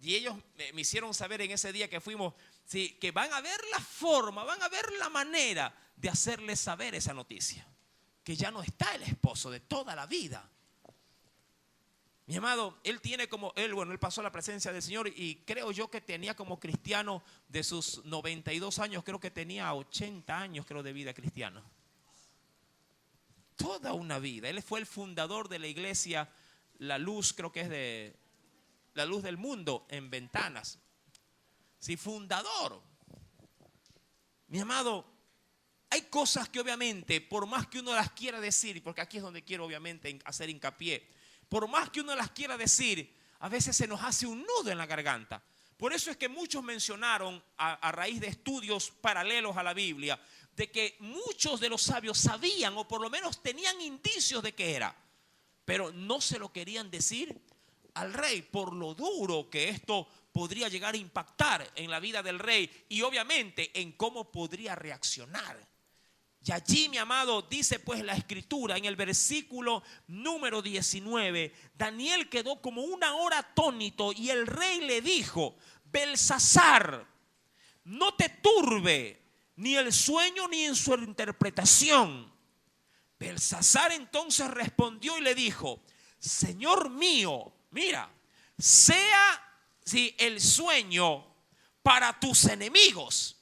Y ellos me hicieron saber en ese día que fuimos, sí, que van a ver la forma, van a ver la manera de hacerles saber esa noticia. Que ya no está el esposo de toda la vida. Mi amado, él pasó a la presencia del Señor y creo yo que tenía como cristiano de sus 92 años, creo que tenía 80 años creo de vida cristiana. Toda una vida. Él fue el fundador de la iglesia La Luz, creo que es de La Luz del Mundo en Ventanas. Sí, fundador. Mi amado, hay cosas que obviamente, por más que uno las quiera decir, porque aquí es donde quiero obviamente hacer hincapié, por más que uno las quiera decir, a veces se nos hace un nudo en la garganta. Por eso es que muchos mencionaron, a raíz de estudios paralelos a la Biblia, de que muchos de los sabios sabían o por lo menos tenían indicios de que era, pero no se lo querían decir al rey por lo duro que esto podría llegar a impactar en la vida del rey y obviamente en cómo podría reaccionar. Y allí, mi amado, dice pues la escritura en el versículo número 19, Daniel quedó como 1 hora atónito y el rey le dijo, Belsasar, no te turbe ni el sueño ni en su interpretación. Belsasar entonces respondió y le dijo, Señor mío, mira, sea el sueño para tus enemigos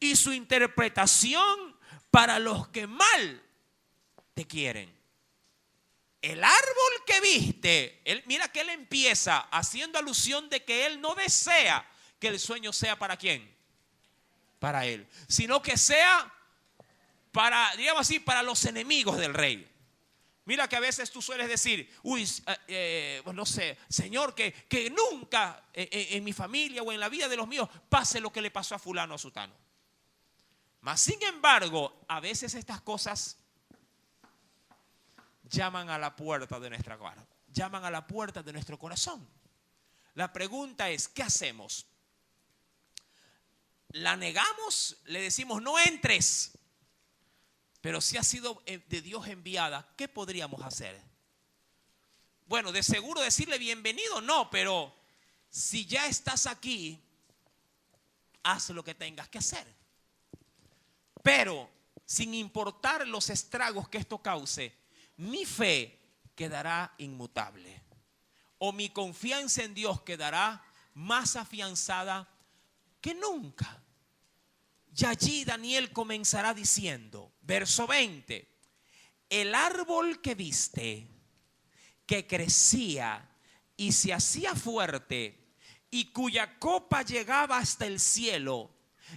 y su interpretación para los que mal te quieren. El árbol que viste, mira que él empieza haciendo alusión de que él no desea que el sueño sea para quién, para él, sino que sea para, digamos así, para los enemigos del rey. Mira que a veces tú sueles decir, no sé, Señor, que nunca en mi familia o en la vida de los míos pase lo que le pasó a fulano o a sutano. Mas sin embargo, a veces estas cosas llaman a la puerta de nuestra cara, llaman a la puerta de nuestro corazón. La pregunta es, ¿qué hacemos? ¿La negamos? Le decimos, no entres. Pero si ha sido de Dios enviada, ¿qué podríamos hacer? Bueno, de seguro decirle bienvenido, no, pero si ya estás aquí, haz lo que tengas que hacer. Pero, sin importar los estragos que esto cause, mi fe quedará inmutable. O mi confianza en Dios quedará más afianzada que nunca. Y allí Daniel comenzará diciendo, verso 20, el árbol que viste, que crecía y se hacía fuerte, y cuya copa llegaba hasta el cielo,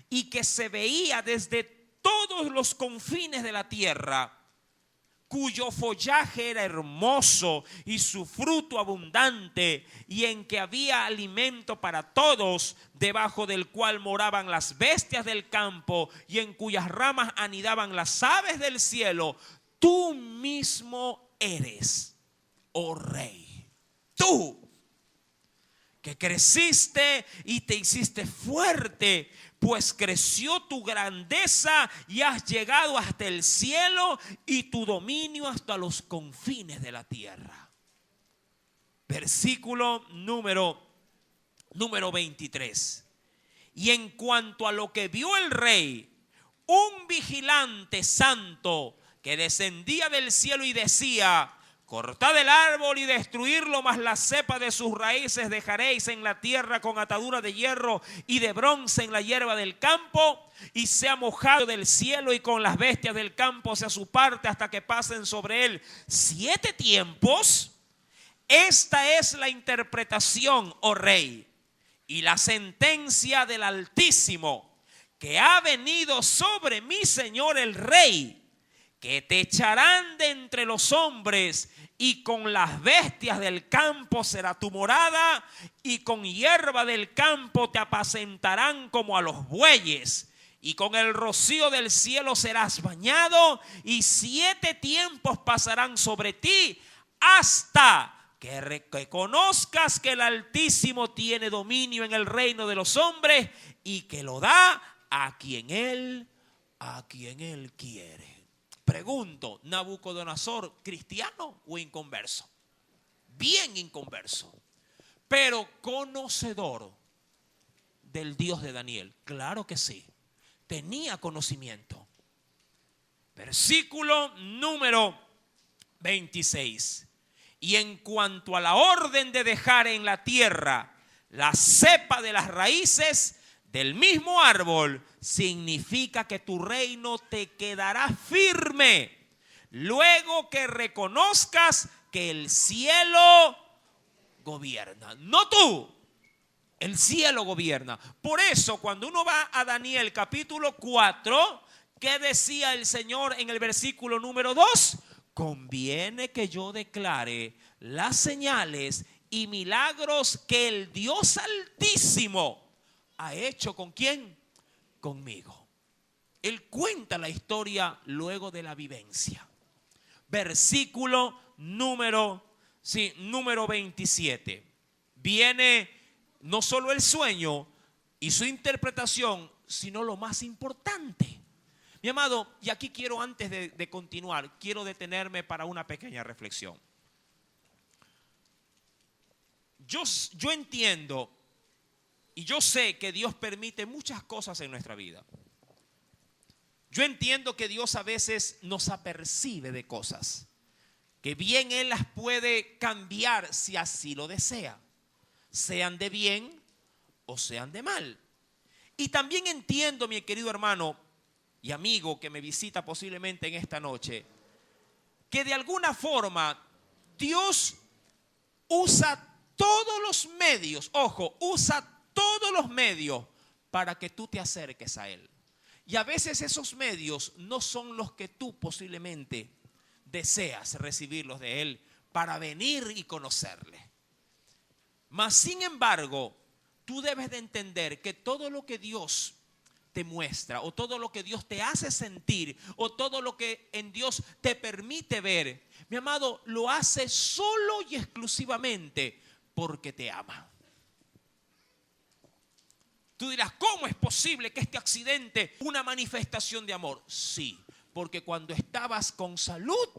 y que se veía desde todos los confines de la tierra, cuyo follaje era hermoso y su fruto abundante, y en que había alimento para todos, debajo del cual moraban las bestias del campo y en cuyas ramas anidaban las aves del cielo, tú mismo eres. oh rey. Tú, que creciste y te hiciste fuerte, pues creció tu grandeza y has llegado hasta el cielo y tu dominio hasta los confines de la tierra. Versículo número 23. Y en cuanto a lo que vio el rey, un vigilante santo que descendía del cielo y decía: cortad el árbol y destruirlo, mas la cepa de sus raíces dejaréis en la tierra con atadura de hierro y de bronce en la hierba del campo, y sea mojado del cielo y con las bestias del campo sea su parte hasta que pasen sobre él 7 tiempos. Esta es la interpretación, oh rey, y la sentencia del Altísimo, que ha venido sobre mi señor el rey, que te echarán de entre los hombres, y con las bestias del campo será tu morada, y con hierba del campo te apacentarán como a los bueyes, y con el rocío del cielo serás bañado, y 7 tiempos pasarán sobre ti, hasta que reconozcas que el Altísimo tiene dominio en el reino de los hombres, y que lo da a quien él quiere. Pregunto, ¿Nabucodonosor cristiano o inconverso? Bien inconverso, pero conocedor del Dios de Daniel. Claro que sí, tenía conocimiento. Versículo número 26. Y en cuanto a la orden de dejar en la tierra la cepa de las raíces del mismo árbol, significa que tu reino te quedará firme, luego que reconozcas que el cielo gobierna. No tú, el cielo gobierna. Por eso cuando uno va a Daniel capítulo 4, ¿qué decía el Señor en el versículo número 2? Conviene que yo declare las señales y milagros que el Dios Altísimo ha hecho. ¿Con quién? Conmigo. Él cuenta la historia luego de la vivencia. Versículo número 27. Viene no solo el sueño y su interpretación, sino lo más importante. Mi amado, y aquí quiero, antes de continuar, quiero detenerme para una pequeña reflexión. Yo entiendo y yo sé que Dios permite muchas cosas en nuestra vida. Yo entiendo que Dios a veces nos apercibe de cosas, que bien Él las puede cambiar si así lo desea, sean de bien o sean de mal. Y también entiendo, mi querido hermano y amigo que me visita posiblemente en esta noche, que de alguna forma Dios usa todos los medios, ojo, usa todos los medios para que tú te acerques a Él. Y a veces esos medios no son los que tú posiblemente deseas recibirlos de Él para venir y conocerle. Mas sin embargo, tú debes de entender que todo lo que Dios te muestra, o todo lo que Dios te hace sentir, o todo lo que en Dios te permite ver, mi amado, lo hace solo y exclusivamente porque te ama. Tú dirás, ¿cómo es posible que este accidente, una manifestación de amor? Sí, porque cuando estabas con salud,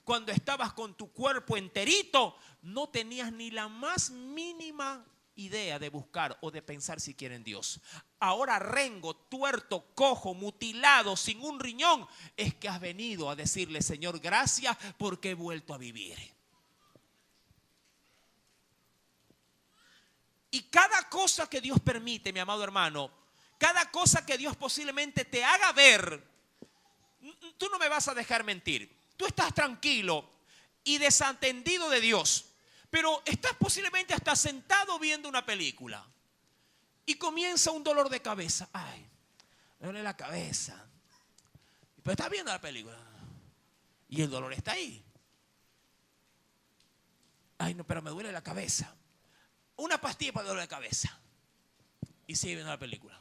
cuando estabas con tu cuerpo enterito, no tenías ni la más mínima idea de buscar o de pensar siquiera en Dios. Ahora rengo, tuerto, cojo, mutilado, sin un riñón, es que has venido a decirle, Señor, gracias porque he vuelto a vivir. Y cada cosa que Dios permite, mi amado hermano, cada cosa que Dios posiblemente te haga ver, tú no me vas a dejar mentir. Tú estás tranquilo y desatendido de Dios, pero estás posiblemente hasta sentado viendo una película y comienza un dolor de cabeza. Ay, me duele la cabeza. Pero estás viendo la película y el dolor está ahí. Ay, no, pero me duele la cabeza. Una pastilla para el dolor de cabeza. Y sigue viendo la película.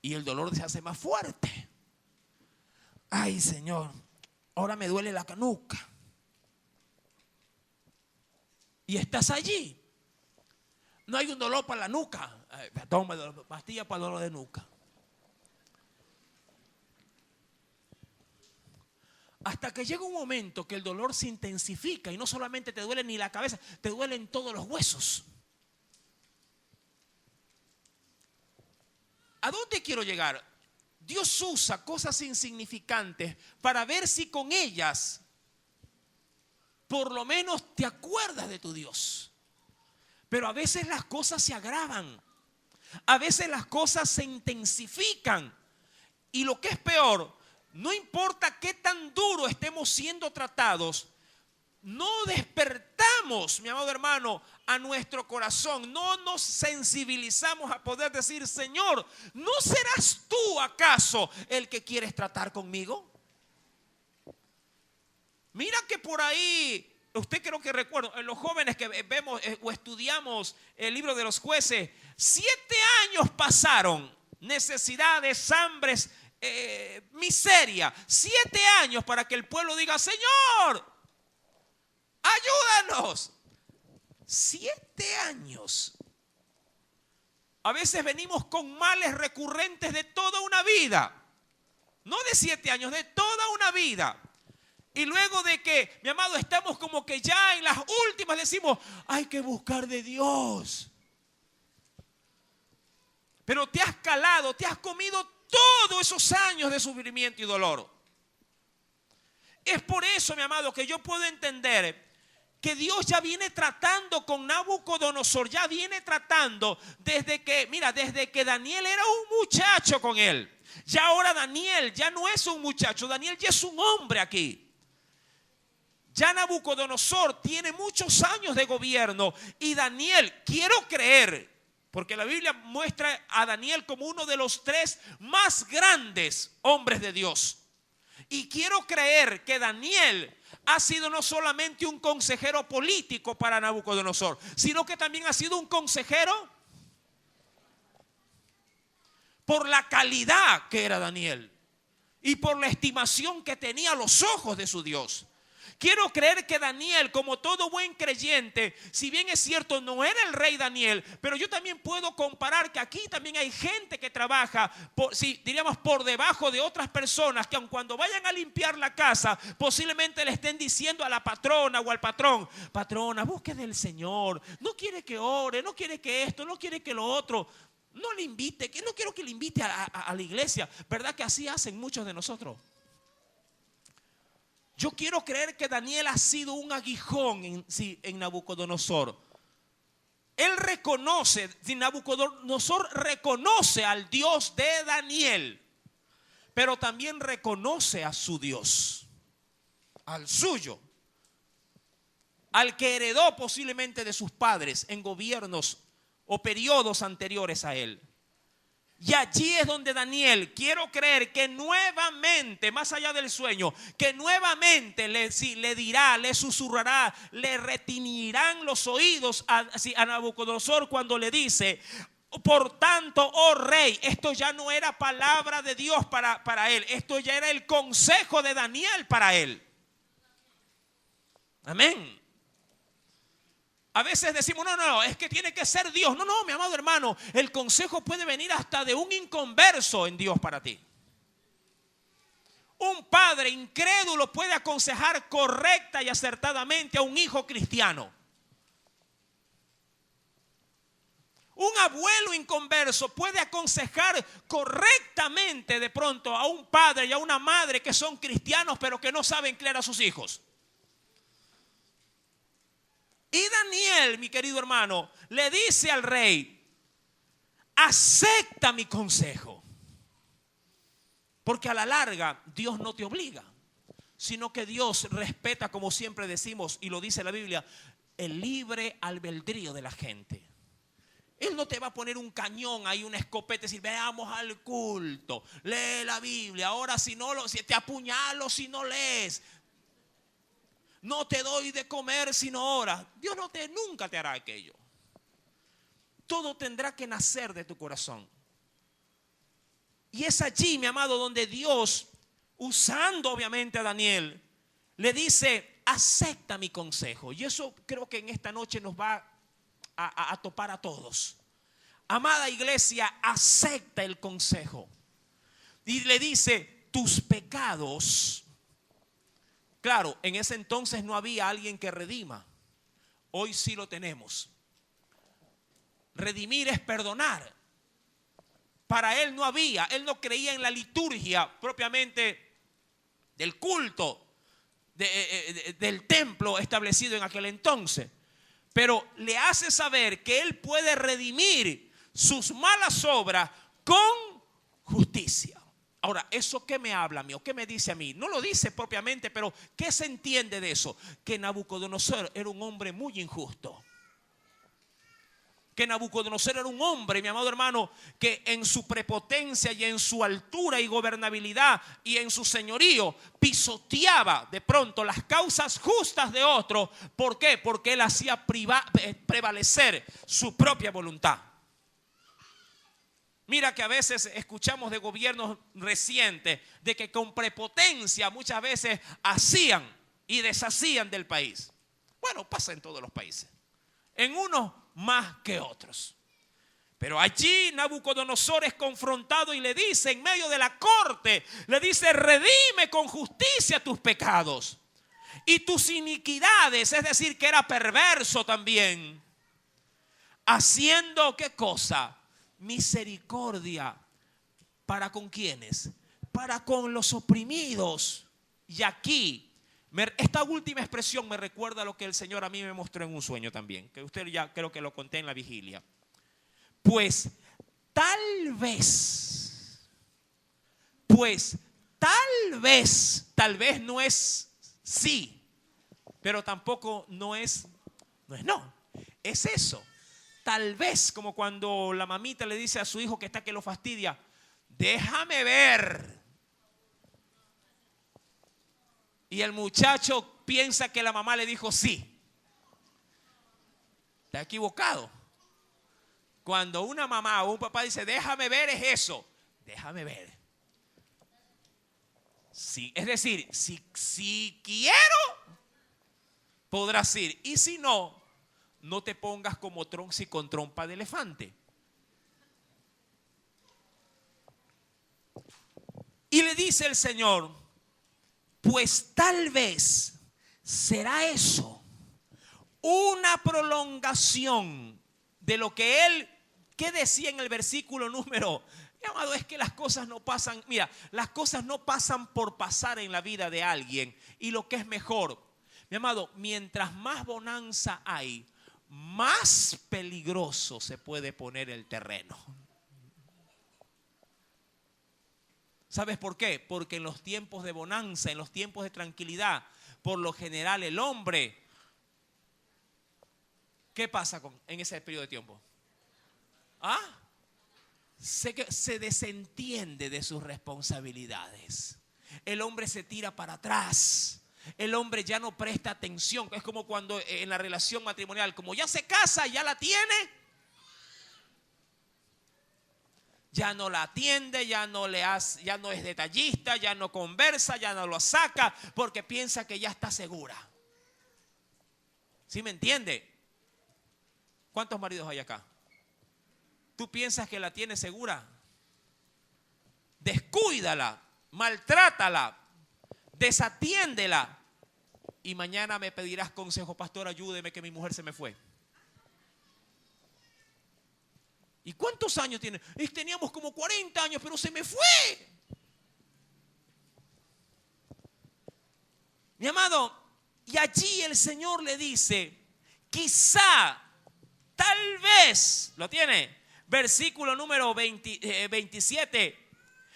Y el dolor se hace más fuerte. Ay, Señor, ahora me duele la nuca. y estás allí. No hay un dolor para la nuca. Toma pastilla para el dolor de nuca. Hasta que llega un momento que el dolor se intensifica y no solamente te duele ni la cabeza, te duelen todos los huesos. ¿A dónde quiero llegar? Dios usa cosas insignificantes para ver si con ellas por lo menos te acuerdas de tu Dios. Pero a veces las cosas se agravan, a veces las cosas se intensifican. Y lo que es peor, no importa qué tan duro estemos siendo tratados, no despertamos, mi amado hermano, a nuestro corazón. No nos sensibilizamos a poder decir: Señor, ¿no serás tú acaso el que quieres tratar conmigo? Mira que por ahí, usted creo que recuerdo, en los jóvenes que vemos o estudiamos el libro de los jueces, 7 años pasaron, necesidades, hambres, miseria. 7 años para que el pueblo diga: Señor, ayúdanos. 7 años. A veces venimos con males recurrentes de toda una vida. No de 7 años, de toda una vida. Y luego de que, mi amado, estamos como que ya en las últimas, decimos: hay que buscar de Dios. Pero te has calado, te has comido todos esos años de sufrimiento y dolor. Es por eso, mi amado, que yo puedo entender que Dios ya viene tratando con Nabucodonosor, ya viene tratando desde que Daniel era un muchacho con él. Ya ahora Daniel ya no es un muchacho, Daniel ya es un hombre aquí. Ya Nabucodonosor tiene muchos años de gobierno y Daniel, quiero creer, porque la Biblia muestra a Daniel como uno de los 3 más grandes hombres de Dios. Y quiero creer que Daniel ha sido no solamente un consejero político para Nabucodonosor, sino que también ha sido un consejero por la calidad que era Daniel y por la estimación que tenía a los ojos de su Dios. Quiero creer que Daniel, como todo buen creyente, si bien es cierto no era el rey Daniel, pero yo también puedo comparar que aquí también hay gente que trabaja, diríamos por debajo de otras personas, que aun cuando vayan a limpiar la casa, posiblemente le estén diciendo a la patrona o al patrón: patrona, busque del Señor, no quiere que ore, no quiere que esto, no quiere que lo otro. No le invite, que no quiero que le invite a la iglesia. ¿Verdad que así hacen muchos de nosotros? Yo quiero creer que Daniel ha sido un aguijón en Nabucodonosor. Él reconoce, Nabucodonosor reconoce al Dios de Daniel, pero también reconoce a su Dios, al suyo, al que heredó posiblemente de sus padres en gobiernos o periodos anteriores a él. Y allí es donde Daniel, quiero creer que nuevamente, más allá del sueño, que nuevamente le dirá, le susurrará, le retiñirán los oídos a Nabucodonosor cuando le dice: por tanto, oh rey, esto ya no era palabra de Dios para él, esto ya era el consejo de Daniel para él. Amén. A veces decimos: no, es que tiene que ser Dios. No, mi amado hermano, el consejo puede venir hasta de un inconverso en Dios para ti. Un padre incrédulo puede aconsejar correcta y acertadamente a un hijo cristiano. Un abuelo inconverso puede aconsejar correctamente de pronto a un padre y a una madre que son cristianos pero que no saben criar a sus hijos. Y Daniel, mi querido hermano, le dice al rey: acepta mi consejo. Porque a la larga Dios no te obliga, sino que Dios respeta, como siempre decimos y lo dice la Biblia, el libre albedrío de la gente. Él no te va a poner un cañón ahí, una escopeta y decir: veamos al culto, lee la Biblia, ahora si te apuñalo si no lees. No te doy de comer si no oras. Dios nunca te hará aquello. Todo tendrá que nacer de tu corazón. Y es allí, mi amado, donde Dios, usando obviamente a Daniel, le dice: acepta mi consejo. Y eso creo que en esta noche nos va a topar a todos. Amada iglesia, acepta el consejo. Y le dice, tus pecados. Claro, en ese entonces no había alguien que redima. Hoy sí lo tenemos. Redimir es perdonar. Para él no había, él no creía en la liturgia propiamente del culto, del templo establecido en aquel entonces. Pero le hace saber que él puede redimir sus malas obras con justicia. Ahora, ¿eso qué me habla a mí o qué me dice a mí? No lo dice propiamente, pero ¿qué se entiende de eso? Que Nabucodonosor era un hombre muy injusto. Que Nabucodonosor era un hombre, mi amado hermano, que en su prepotencia y en su altura y gobernabilidad y en su señorío pisoteaba de pronto las causas justas de otros. ¿Por qué? Porque él hacía prevalecer su propia voluntad. Mira que a veces escuchamos de gobiernos recientes de que con prepotencia muchas veces hacían y deshacían del país. Bueno, pasa en todos los países. En unos más que otros. Pero allí Nabucodonosor es confrontado y le dice en medio de la corte, le dice, redime con justicia tus pecados y tus iniquidades, es decir, que era perverso también, haciendo ¿qué cosa? Misericordia. ¿Para con quiénes? Para con los oprimidos. Y aquí esta última expresión me recuerda a lo que el Señor a mí me mostró en un sueño también, que usted ya creo que lo conté en la vigilia. Pues tal vez tal vez no es sí, pero tampoco no es no. Es eso. Tal vez como cuando la mamita le dice a su hijo que está que lo fastidia, déjame ver. Y el muchacho piensa que la mamá le dijo sí. Está equivocado. Cuando una mamá o un papá dice, déjame ver, es eso. Déjame ver. Sí, es decir, si quiero, podrás ir. Y si no, no te pongas como Tronci con trompa de elefante. Y le dice el Señor, pues tal vez será eso una prolongación de lo que él, ¿qué decía en el versículo número? Mi amado, es que las cosas no pasan, mira, las cosas no pasan por pasar en la vida de alguien. Y lo que es mejor, mi amado, mientras más bonanza hay, más peligroso se puede poner el terreno. ¿Sabes por qué? Porque en los tiempos de bonanza, en los tiempos de tranquilidad, por lo general el hombre, ¿qué pasa en ese periodo de tiempo? Se desentiende de sus responsabilidades. El hombre se tira para atrás. El hombre ya no presta atención. Es como cuando en la relación matrimonial, como ya se casa, ya la tiene, ya no la atiende, ya no es detallista, ya no conversa, ya no lo saca, porque piensa que ya está segura. ¿Sí me entiende? ¿Cuántos maridos hay acá? ¿Tú piensas que la tiene segura? Descuídala, maltrátala, desatiéndela. Y mañana me pedirás consejo, pastor, ayúdeme que mi mujer se me fue. ¿Y cuántos años tiene? Teníamos como 40 años, pero se me fue. Mi amado, y allí el Señor le dice, quizá, tal vez, ¿lo tiene? Versículo número 27.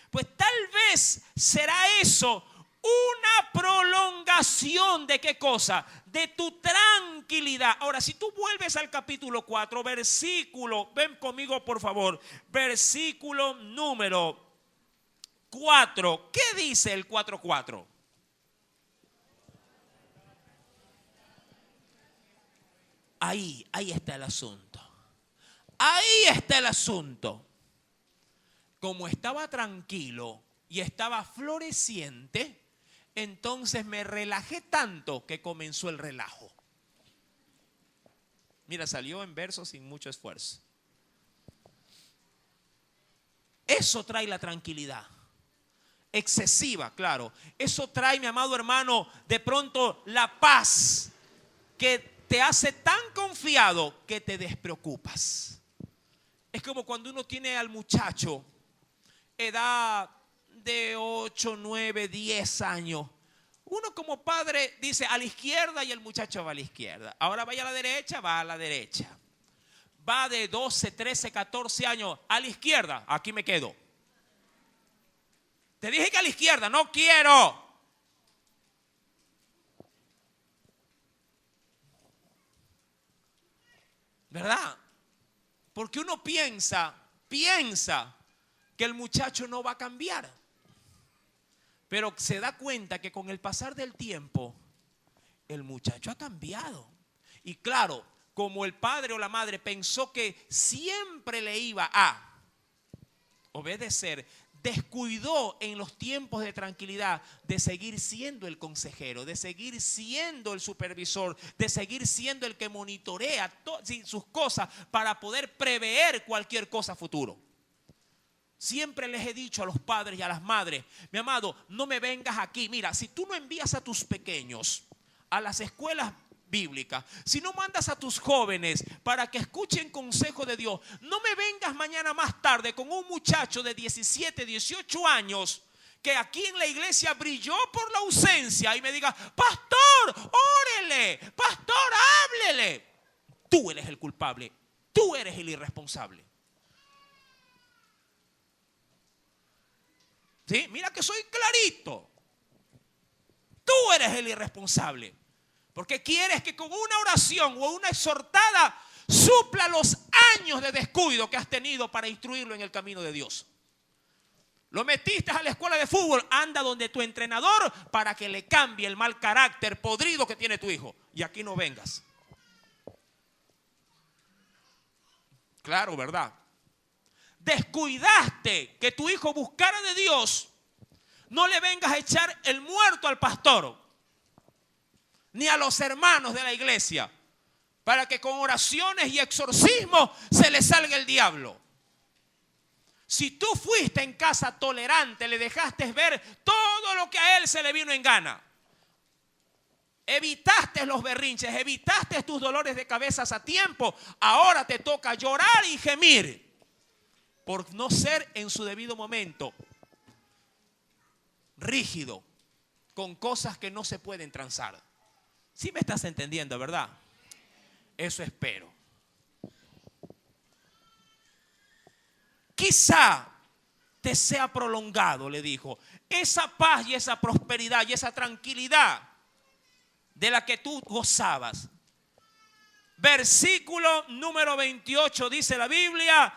Pues tal vez será eso una prolongación de ¿qué cosa? De tu tranquilidad. Ahora, si tú vuelves al capítulo 4, versículo, ven conmigo por favor, versículo número 4. ¿Qué dice el 4:4? Ahí está el asunto. Ahí está el asunto. Como estaba tranquilo y estaba floreciente, Entonces me relajé tanto que comenzó el relajo. Mira, salió en verso sin mucho esfuerzo. Eso trae la tranquilidad. Excesiva, claro. Eso trae, mi amado hermano, de pronto la paz que te hace tan confiado que te despreocupas. Es como cuando uno tiene al muchacho, edad de 8, 9, 10 años. Uno como padre dice a la izquierda y el muchacho va a la izquierda. Ahora vaya a la derecha, va a la derecha. Va de 12, 13, 14 años a la izquierda, aquí me quedo. Te dije que a la izquierda, no quiero. ¿Verdad? Porque uno piensa que el muchacho no va a cambiar. Pero se da cuenta que con el pasar del tiempo, el muchacho ha cambiado. Y claro, como el padre o la madre pensó que siempre le iba a obedecer, descuidó en los tiempos de tranquilidad de seguir siendo el consejero, de seguir siendo el supervisor, de seguir siendo el que monitorea sus cosas para poder prever cualquier cosa futuro. Siempre les he dicho a los padres y a las madres, mi amado, no me vengas aquí. Mira, si tú no envías a tus pequeños a las escuelas bíblicas, si no mandas a tus jóvenes para que escuchen consejo de Dios, no me vengas mañana más tarde con un muchacho de 17, 18 años que aquí en la iglesia brilló por la ausencia y me diga, pastor, órele, pastor, háblele. Tú eres el culpable, tú eres el irresponsable. ¿Sí? Mira que soy clarito. Tú eres el irresponsable. Porque quieres que con una oración o una exhortada supla los años de descuido que has tenido para instruirlo en el camino de Dios. Lo metiste a la escuela de fútbol, anda donde tu entrenador para que le cambie el mal carácter podrido que tiene tu hijo. Y aquí no vengas. Claro, ¿verdad? Descuidaste que tu hijo buscara de Dios, no le vengas a echar el muerto al pastor ni a los hermanos de la iglesia para que con oraciones y exorcismos se le salga el diablo. Si tú fuiste en casa tolerante, le dejaste ver todo lo que a él se le vino en gana, evitaste los berrinches, evitaste tus dolores de cabezas a tiempo, ahora te toca llorar y gemir por no ser en su debido momento rígido con cosas que no se pueden transar. ¿Sí me estás entendiendo, verdad? Eso espero. Quizá te sea prolongado, le dijo, esa paz y esa prosperidad y esa tranquilidad de la que tú gozabas. Versículo número 28 dice la Biblia,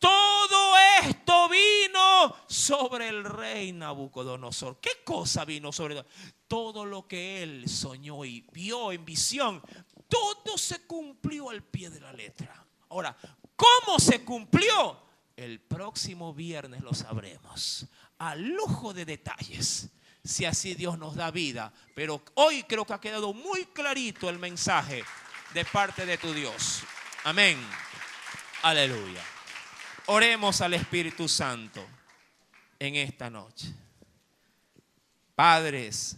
todo esto vino sobre el rey Nabucodonosor. ¿Qué cosa vino sobre él? Todo lo que él soñó y vio en visión, todo se cumplió al pie de la letra. Ahora, ¿cómo se cumplió? El próximo viernes lo sabremos, a lujo de detalles, si así Dios nos da vida. Pero hoy creo que ha quedado muy clarito el mensaje de parte de tu Dios. Amén. Aleluya. Oremos al Espíritu Santo en esta noche. Padres,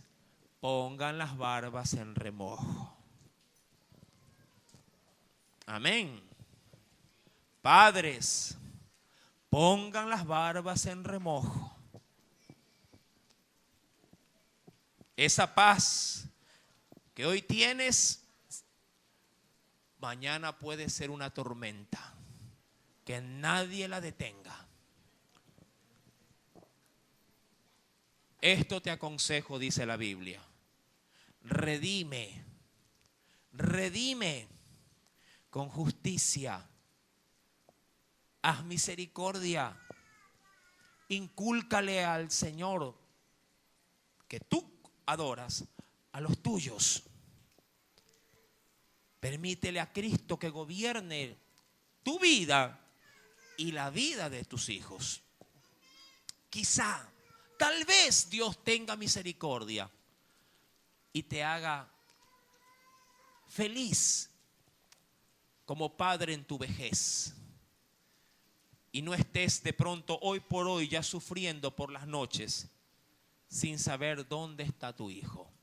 pongan las barbas en remojo. Amén. Padres, pongan las barbas en remojo. Esa paz que hoy tienes, mañana puede ser una tormenta. Que nadie la detenga. Esto te aconsejo, dice la Biblia. Redime con justicia. Haz misericordia. Incúlcale al Señor que tú adoras a los tuyos. Permítele a Cristo que gobierne tu vida y la vida de tus hijos. Quizá Tal vez Dios tenga misericordia y te haga feliz como padre en tu vejez. Y no estés de pronto hoy por hoy ya sufriendo por las noches sin saber dónde está tu hijo.